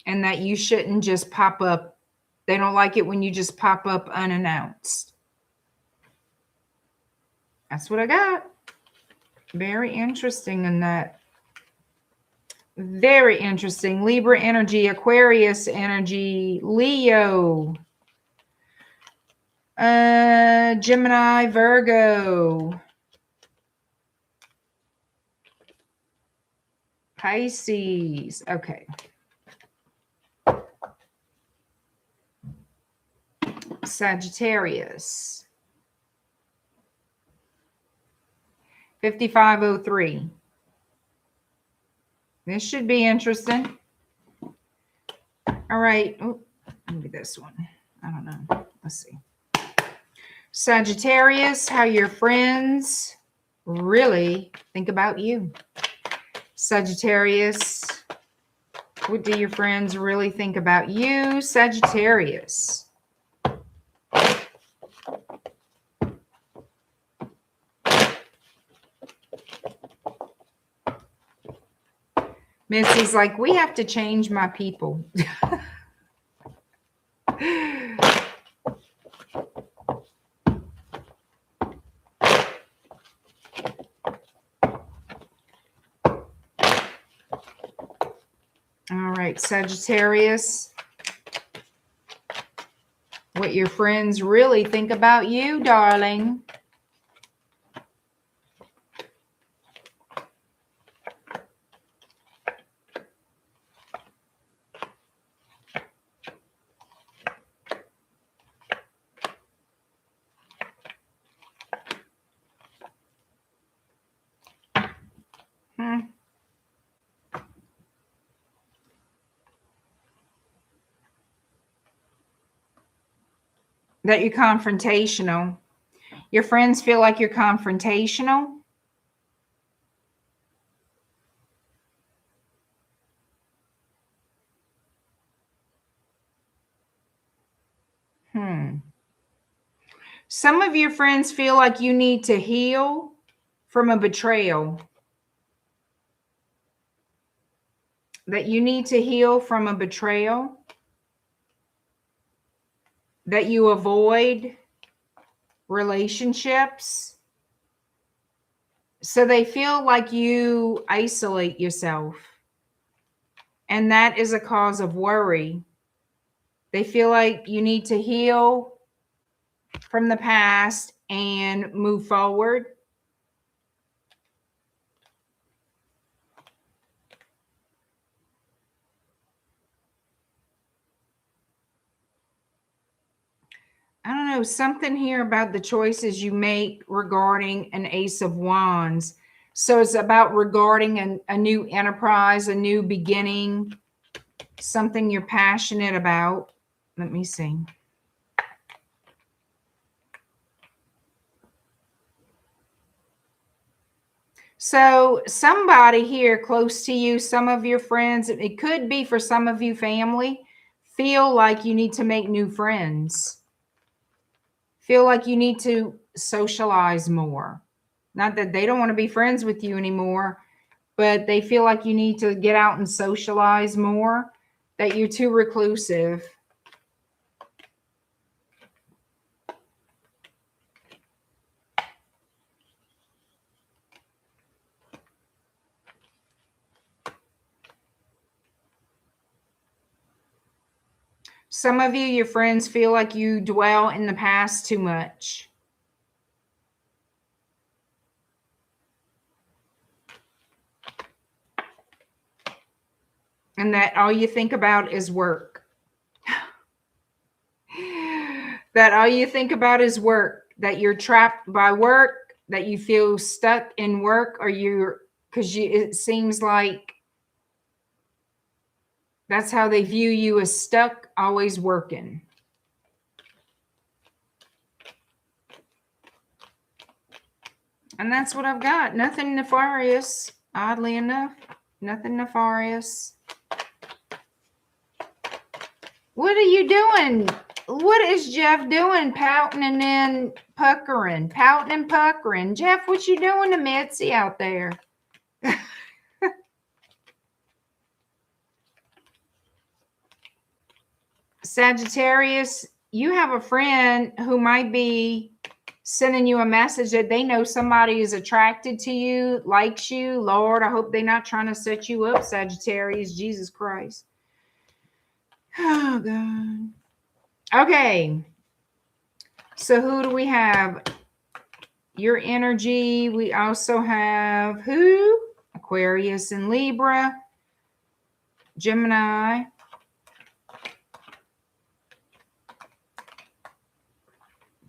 And that you shouldn't just pop up. They don't like it when you just pop up unannounced. That's what I got. Very interesting in that. Very interesting. Libra energy, Aquarius energy, Leo, Gemini, Virgo, Pisces. Okay. Sagittarius. 5503. This should be interesting. All right. Oh, maybe this one. I don't know. Let's see. Sagittarius, how your friends really think about you. Sagittarius, what do your friends really think about you? Sagittarius. Missy's like, we have to change my people. All right, Sagittarius. What your friends really think about you, darling. That you're confrontational. Your friends feel like you're confrontational. Some of your friends feel like you need to heal from a betrayal. That you need to heal from a betrayal. That you avoid relationships. So they feel like you isolate yourself. And that is a cause of worry. They feel like you need to heal from the past and move forward. I don't know, something here about the choices you make regarding an Ace of Wands. So it's about regarding a new enterprise, a new beginning, something you're passionate about. Let me see. So somebody here close to you, some of your friends, it could be for some of you family, feel like you need to make new friends. Feel like you need to socialize more. Not that they don't want to be friends with you anymore, but they feel like you need to get out and socialize more, that you're too reclusive. Some of you, your friends feel like you dwell in the past too much. And that all you think about is work. That all you think about is work. That you're trapped by work. That you feel stuck in work, or it seems like that's how they view you, as stuck, always working. And that's what I've got. Nothing nefarious, oddly enough. Nothing nefarious. What are you doing? What is Jeff doing? Pouting and then puckering. Pouting and puckering. Jeff, what you doing to Mitzi out there? Sagittarius, you have a friend who might be sending you a message that they know somebody is attracted to you, likes you. Lord, I hope they're not trying to set you up, Sagittarius. Jesus Christ. Oh, God. Okay. So who do we have? Your energy. We also have who? Aquarius and Libra. Gemini.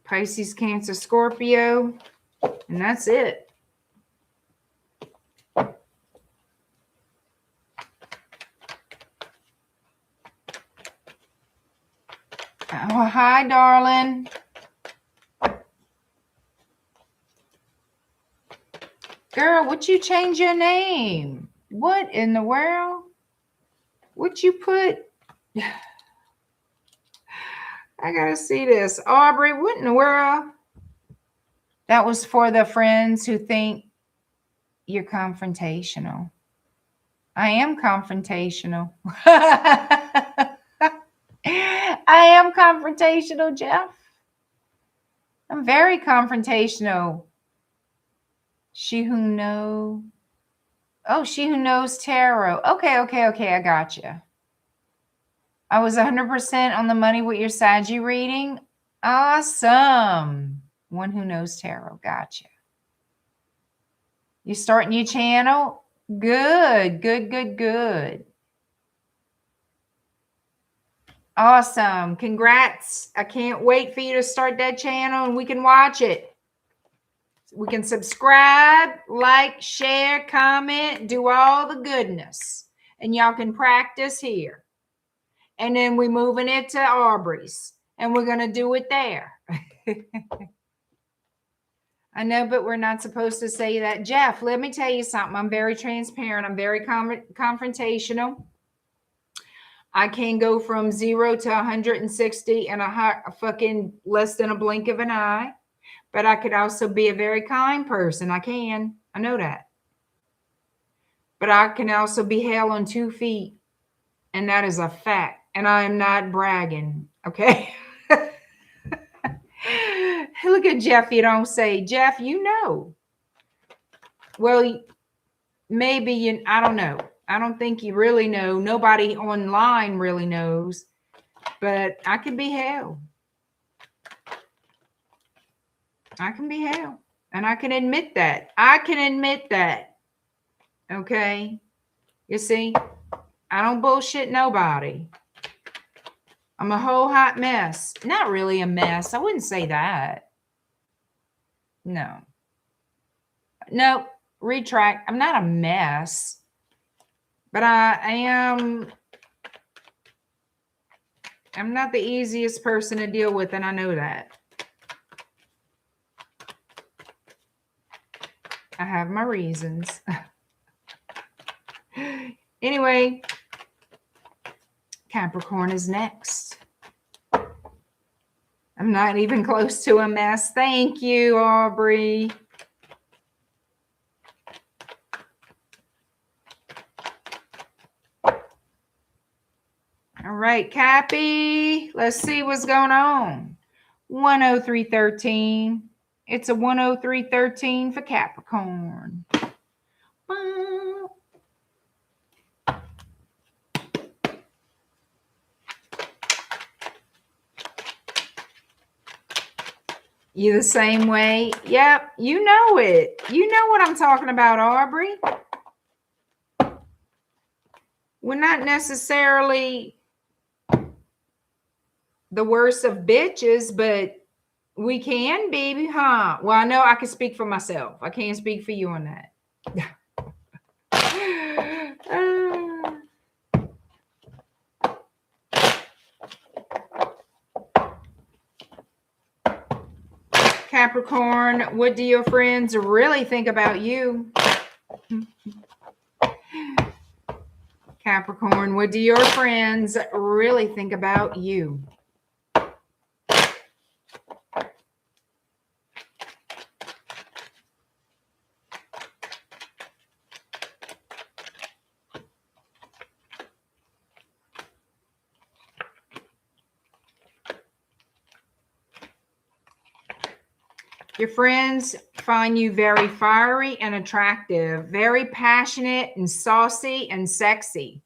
Pisces, Cancer, Scorpio. And that's it. Oh, hi, darling. Girl, would you change your name? What in the world? Would you put... I gotta see this. Aubrey, what in the world? That was for the friends who think you're confrontational. I am confrontational. I am confrontational, Jeff. I'm very confrontational. She who knows. Oh, she who knows tarot. Okay, I got you. I was 100% on the money with your Saggy reading. Awesome. One who knows tarot. Gotcha. You starting your channel? Good. Awesome. Congrats. I can't wait for you to start that channel and we can watch it. We can subscribe, like, share, comment, do all the goodness. And y'all can practice here. And then we're moving it to Aubrey's. And we're going to do it there. I know, but we're not supposed to say that. Jeff, let me tell you something. I'm very transparent. I'm very confrontational. I can go from 0 to 160 in a fucking less than a blink of an eye. But I could also be a very kind person. I can. I know that. But I can also be hell on 2 feet. And that is a fact. And I am not bragging. Okay? Look at Jeff. You don't say, Jeff, you know. Well, maybe you, I don't know. I don't think you really know. Nobody online really knows. But I can be hell. I can be hell. And I can admit that. I can admit that. Okay? You see? I don't bullshit nobody. I'm a whole hot mess. Not really a mess. I wouldn't say that. No. No. Retract. I'm not a mess. But I am... I'm not the easiest person to deal with, and I know that. I have my reasons. Anyway, Capricorn is next. I'm not even close to a mess. Thank you, Aubrey. All right, Cappy. Let's see what's going on. 10313. It's a 10313 for Capricorn. You the same way? Yep, you know it. You know what I'm talking about, Aubrey. We're not necessarily the worst of bitches, but we can be, huh? Well, I know I can speak for myself. I can't speak for you on that. Capricorn, what do your friends really think about you? Capricorn, what do your friends really think about you? Your friends find you very fiery and attractive, very passionate and saucy and sexy.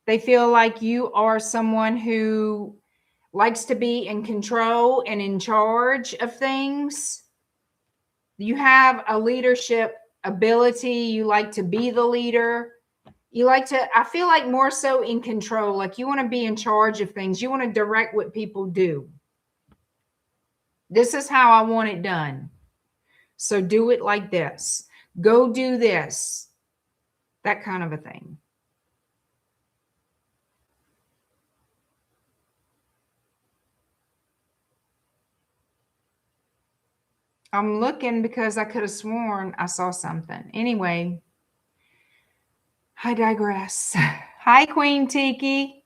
They feel like you are someone who likes to be in control and in charge of things. You have a leadership ability. You like to be the leader. You like to, I feel like more so in control, like you want to be in charge of things. You want to direct what people do. This is how I want it done. So do it like this. Go do this. That kind of a thing. I'm looking because I could have sworn I saw something. Anyway, I digress. Hi, Queen Tiki.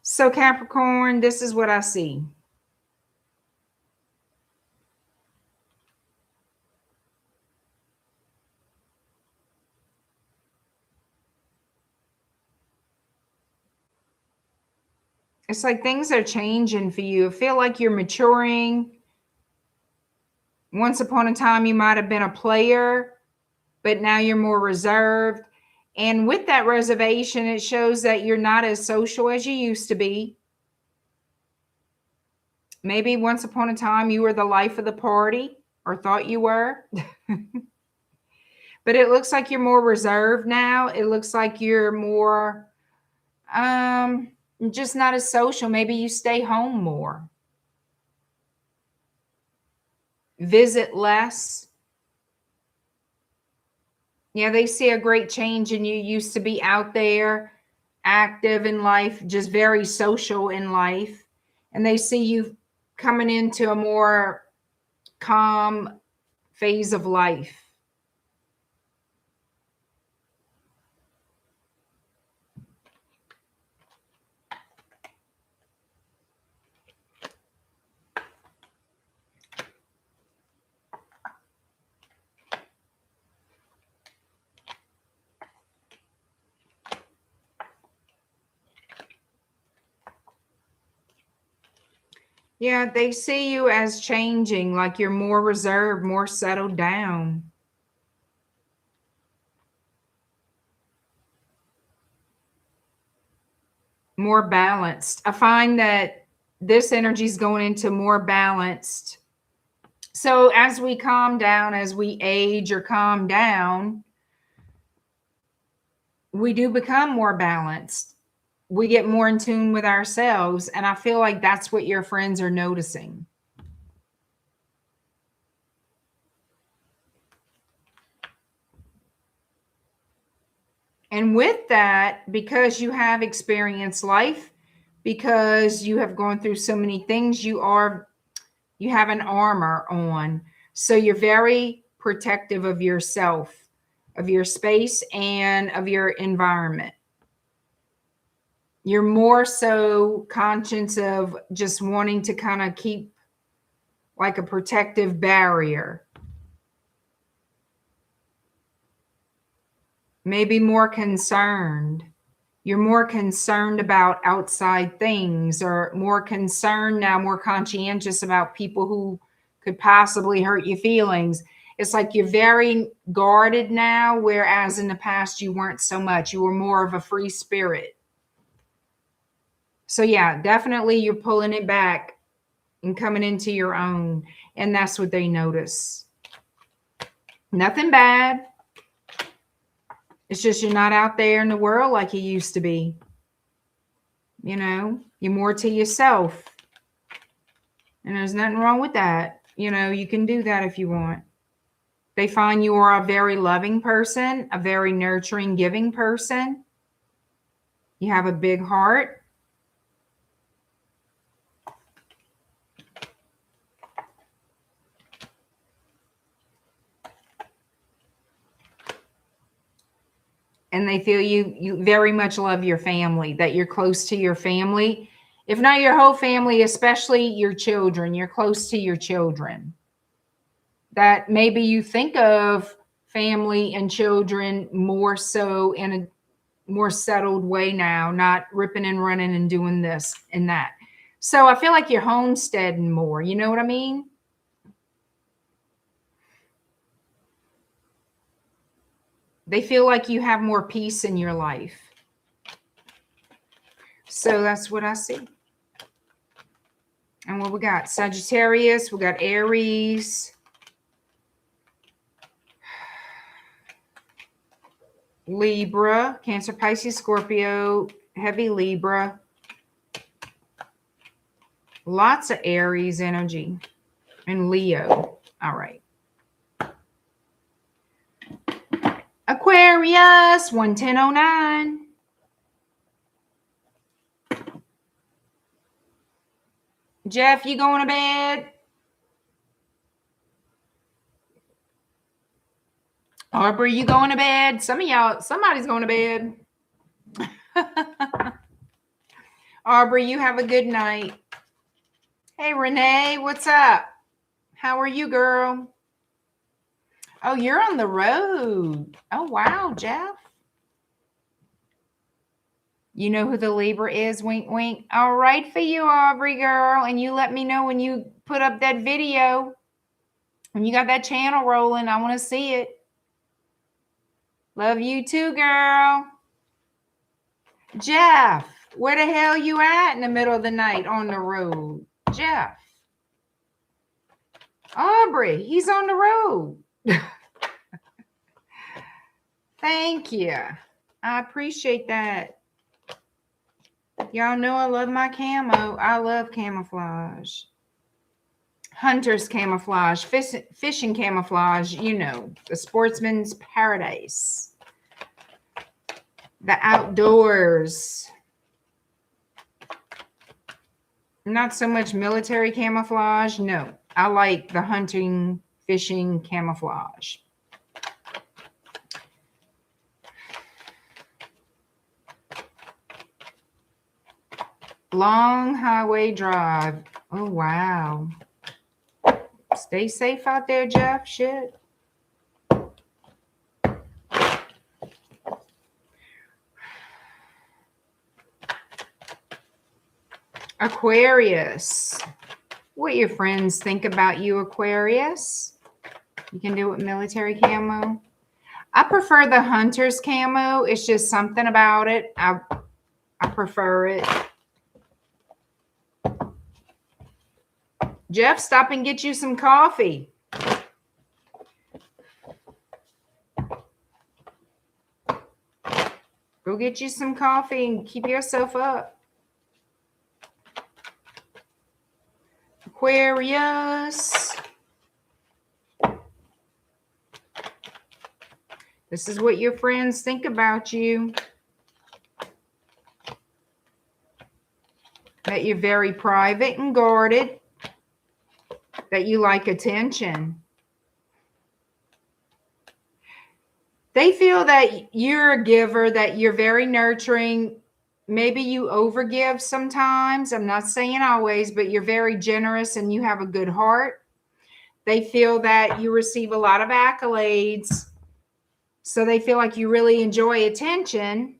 So Capricorn, this is what I see. It's like things are changing for you. I feel like you're maturing. Once upon a time, you might have been a player, but now you're more reserved. And with that reservation, it shows that you're not as social as you used to be. Maybe once upon a time, you were the life of the party or thought you were. But it looks like you're more reserved now. It looks like you're more just not as social. Maybe you stay home more. Visit less. Yeah, they see a great change in you. Used to be out there, active in life, just very social in life. And they see you coming into a more calm phase of life. Yeah, they see you as changing, like you're more reserved, more settled down. More balanced. I find that this energy is going into more balanced. So as we calm down, as we age or calm down, we do become more balanced. We get more in tune with ourselves. And I feel like that's what your friends are noticing. And with that, because you have experienced life, because you have gone through so many things, you have an armor on. So you're very protective of yourself, of your space, and of your environment. You're more so conscious of just wanting to kind of keep like a protective barrier. Maybe more concerned. You're more concerned about outside things, or more concerned now, more conscientious about people who could possibly hurt your feelings. It's like you're very guarded now, whereas in the past you weren't so much. You were more of a free spirit. So yeah, definitely you're pulling it back and coming into your own. And that's what they notice. Nothing bad. It's just you're not out there in the world like you used to be. You know, you're more to yourself. And there's nothing wrong with that. You know, you can do that if you want. They find you are a very loving person, a very nurturing, giving person. You have a big heart. And they feel you very much love your family, that you're close to your family. If not your whole family, especially your children, you're close to your children. That maybe you think of family and children more so in a more settled way now, not ripping and running and doing this and that. So I feel like you're homesteading more. You know what I mean? They feel like you have more peace in your life. So that's what I see. And what we got? Sagittarius, we got Aries, Libra, Cancer, Pisces, Scorpio, heavy Libra. Lots of Aries energy. And Leo. All right. Aquarius, 11009. Jeff, you going to bed? Aubrey, you going to bed? Some of y'all, somebody's going to bed. Aubrey, you have a good night. Hey, Renee, what's up? How are you, girl? Oh, you're on the road. Oh, wow, Jeff. You know who the Libra is, wink, wink. All right for you, Aubrey, girl. And you let me know when you put up that video. When you got that channel rolling, I want to see it. Love you too, girl. Jeff, where the hell you at in the middle of the night on the road? Jeff. Aubrey, he's on the road. Thank you. I appreciate that. Y'all know I love my camo. I love camouflage. Hunter's camouflage, fishing camouflage, you know, the sportsman's paradise. The outdoors. Not so much military camouflage. No, I like the hunting, fishing camouflage. Long highway drive. Oh, wow. Stay safe out there, Jeff. Shit. Aquarius. What your friends think about you, Aquarius? You can do it with military camo. I prefer the hunter's camo. It's just something about it. I prefer it. Jeff, stop and get you some coffee. Go get you some coffee and keep yourself up. Aquarius. This is what your friends think about you. That you're very private and guarded. That you like attention. They feel that you're a giver, that you're very nurturing. Maybe you overgive sometimes. I'm not saying always, but you're very generous and you have a good heart. They feel that you receive a lot of accolades. So they feel like you really enjoy attention.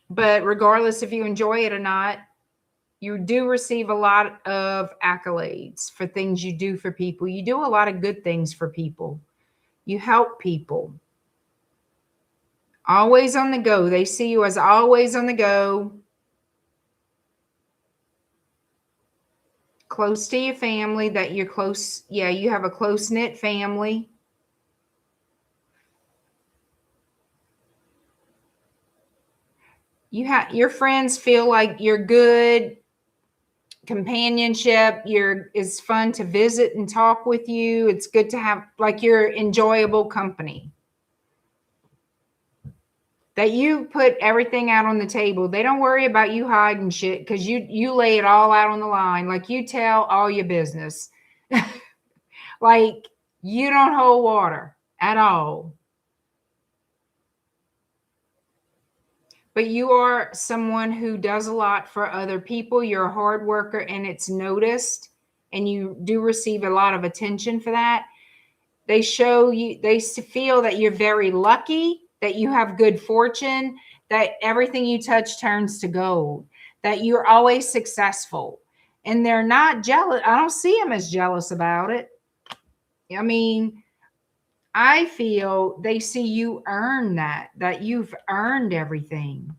But regardless if you enjoy it or not, you do receive a lot of accolades for things you do for people. You do a lot of good things for people. You help people. Always on the go. They see you as always on the go. Close to your family, that you're close. Yeah, you have a close-knit family. Your friends feel like you're good. Companionship, it's fun to visit and talk with you. It's good to have, like, you're enjoyable company. That you put everything out on the table. They don't worry about you hiding shit because you lay it all out on the line. Like, you tell all your business. Like, you don't hold water at all. But you are someone who does a lot for other people. You're a hard worker and it's noticed. And you do receive a lot of attention for that. They show you, they feel that you're very lucky, that you have good fortune, that everything you touch turns to gold, that you're always successful. And they're not jealous. I don't see them as jealous about it. I mean, I feel they see you earn that you've earned everything.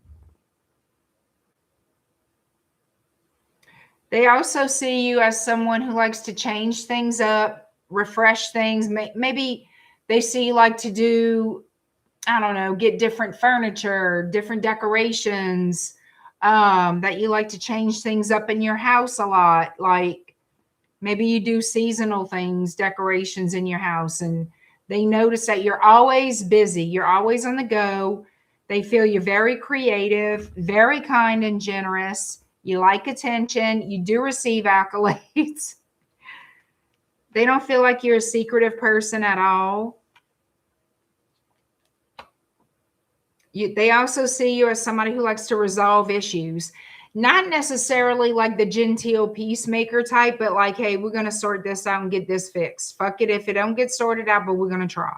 They also see you as someone who likes to change things up, refresh things. Maybe they see you like to do, I don't know, get different furniture, different decorations, that you like to change things up in your house a lot. Like maybe you do seasonal things, decorations in your house, and they notice that you're always busy. You're always on the go. They feel you're very creative, very kind and generous. You like attention. You do receive accolades. They don't feel like you're a secretive person at all. They also see you as somebody who likes to resolve issues. Not necessarily like the genteel peacemaker type, but like, hey, we're going to sort this out and get this fixed. Fuck it if it don't get sorted out, but we're going to try.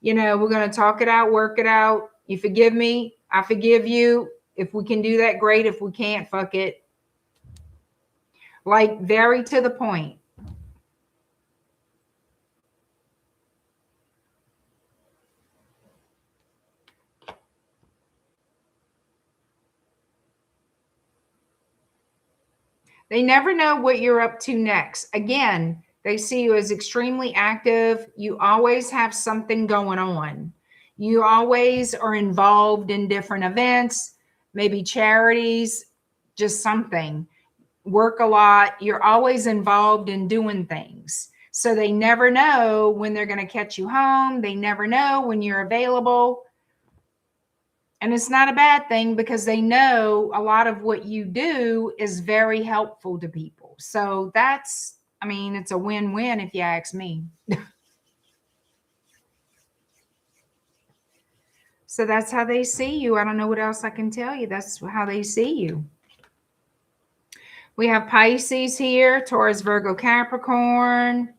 You know, we're going to talk it out, work it out. You forgive me, I forgive you. If we can do that, great. If we can't, fuck it. Like, very to the point. They never know what you're up to next. Again, they see you as extremely active. You always have something going on. You always are involved in different events, maybe charities, just something. Work a lot. You're always involved in doing things. So they never know when they're going to catch you home. They never know when you're available. And it's not a bad thing because they know a lot of what you do is very helpful to people. So that's, I mean, it's a win-win if you ask me. So that's how they see you. I don't know what else I can tell you. That's how they see you. We have Pisces here, Taurus, Virgo, Capricorn,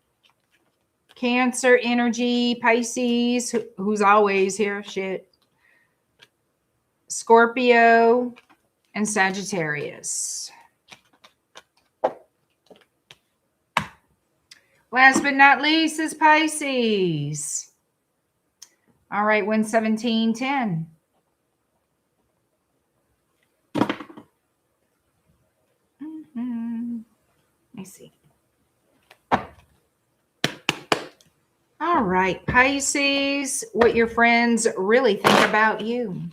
Cancer energy, Pisces, who's always here, shit. Scorpio and Sagittarius. Last but not least is Pisces. All right, 11710. Let me see. All right, Pisces, what your friends really think about you.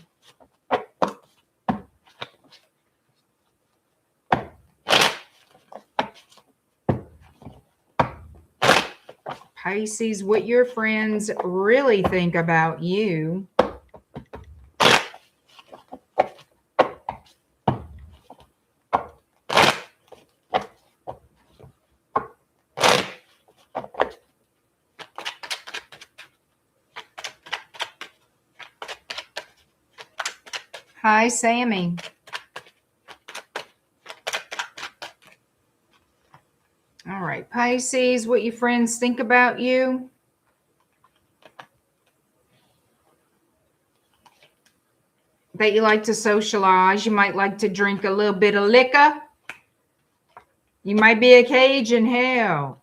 Pisces, what your friends really think about you. Hi, Sammy. All right, Pisces, what your friends think about you. That you like to socialize. You might like to drink a little bit of liquor. You might be a Cajun, hell.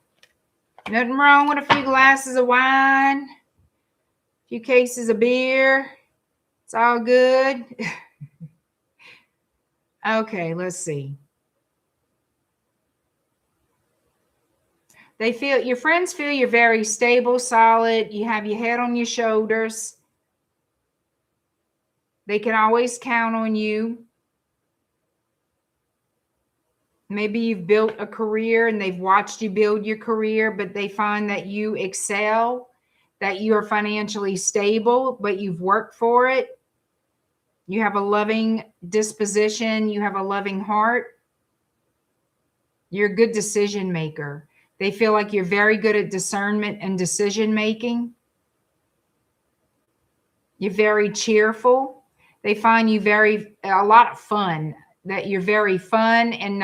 Nothing wrong with a few glasses of wine, a few cases of beer. It's all good. Okay, let's see. They feel, your friends feel you're very stable, solid. You have your head on your shoulders. They can always count on you. Maybe you've built a career and they've watched you build your career, but they find that you excel, that you are financially stable, but you've worked for it. You have a loving disposition. You have a loving heart. You're a good decision maker. They feel like you're very good at discernment and decision making. You're very cheerful. They find you a lot of fun, that you're very fun and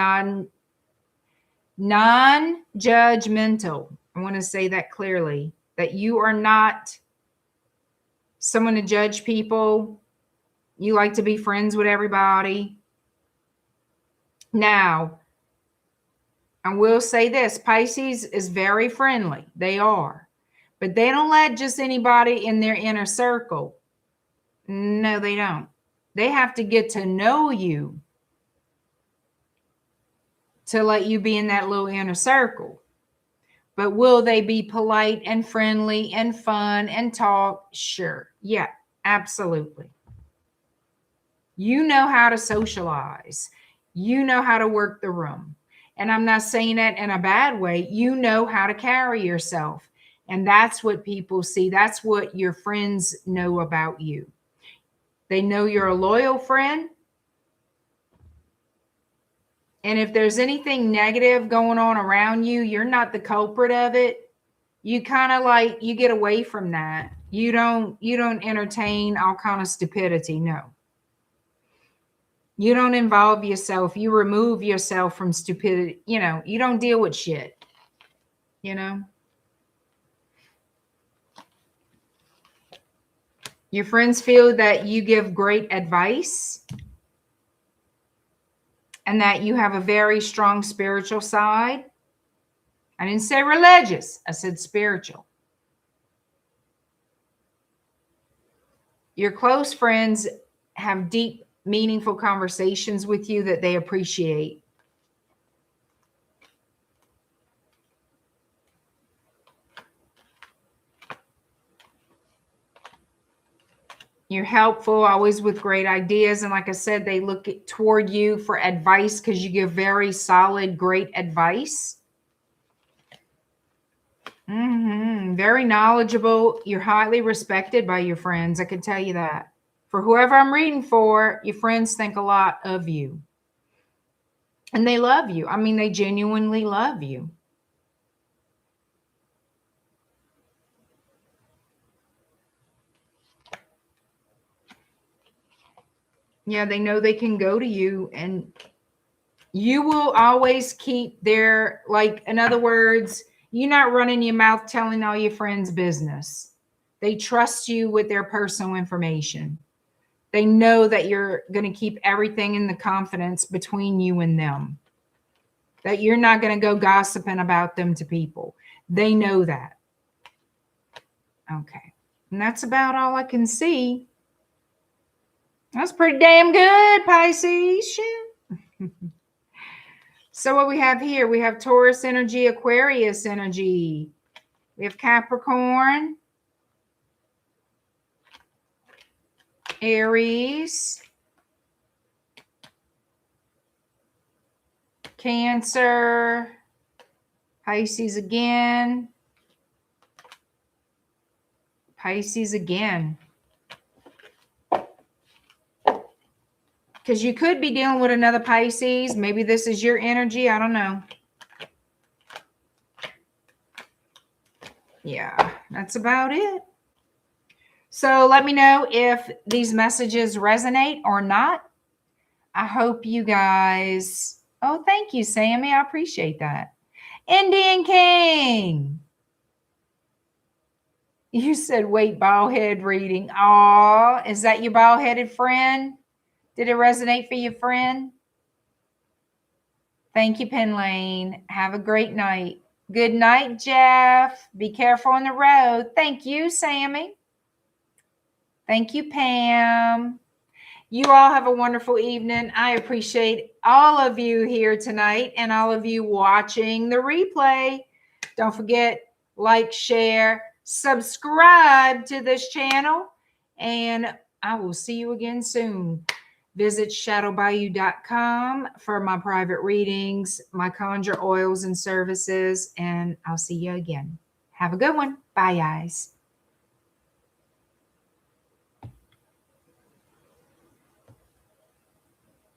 non-judgmental. I want to say that clearly, that you are not someone to judge people. You like to be friends with everybody. Now, I will say this, Pisces is very friendly. They are. But they don't let just anybody in their inner circle. No, they don't. They have to get to know you to let you be in that little inner circle. But will they be polite and friendly and fun and talk? Sure. Yeah, absolutely. You know how to socialize. You know how to work the room. And I'm not saying that in a bad way. You know how to carry yourself. And that's what people see. That's what your friends know about you. They know you're a loyal friend. And if there's anything negative going on around you, you're not the culprit of it. You kind of like, you get away from that. You don't entertain all kind of stupidity. No. You don't involve yourself. You remove yourself from stupidity. You know, you don't deal with shit. You know? Your friends feel that you give great advice and that you have a very strong spiritual side. I didn't say religious. I said spiritual. Your close friends have deep, meaningful conversations with you that they appreciate. You're helpful, always with great ideas. And like I said, they look toward you for advice because you give very solid, great advice. Very knowledgeable. You're highly respected by your friends. I can tell you that. For whoever I'm reading for, your friends think a lot of you. And they love you. I mean, they genuinely love you. Yeah, they know they can go to you and you will always keep their, like, in other words, you're not running your mouth telling all your friends' business. They trust you with their personal information. They know that you're going to keep everything in the confidence between you and them. That you're not going to go gossiping about them to people. They know that. Okay. And that's about all I can see. That's pretty damn good, Pisces. Shit. So what we have here, we have Taurus energy, Aquarius energy. We have Capricorn, Aries, Cancer, Pisces again, Pisces again. Because you could be dealing with another Pisces. Maybe this is your energy. I don't know. Yeah, that's about it. So let me know if these messages resonate or not. I hope you guys... Oh, thank you, Sammy. I appreciate that. Indian King. You said, wait, bald-head reading. Aw, is that your bald-headed friend? Did it resonate for your friend? Thank you, Penn Lane. Have a great night. Good night, Jeff. Be careful on the road. Thank you, Sammy. Thank you, Pam. You all have a wonderful evening. I appreciate all of you here tonight and all of you watching the replay. Don't forget, like, share, subscribe to this channel, and I will see you again soon. Visit shadowbayou.com for my private readings, my conjure oils and services, and I'll see you again. Have a good one. Bye, guys.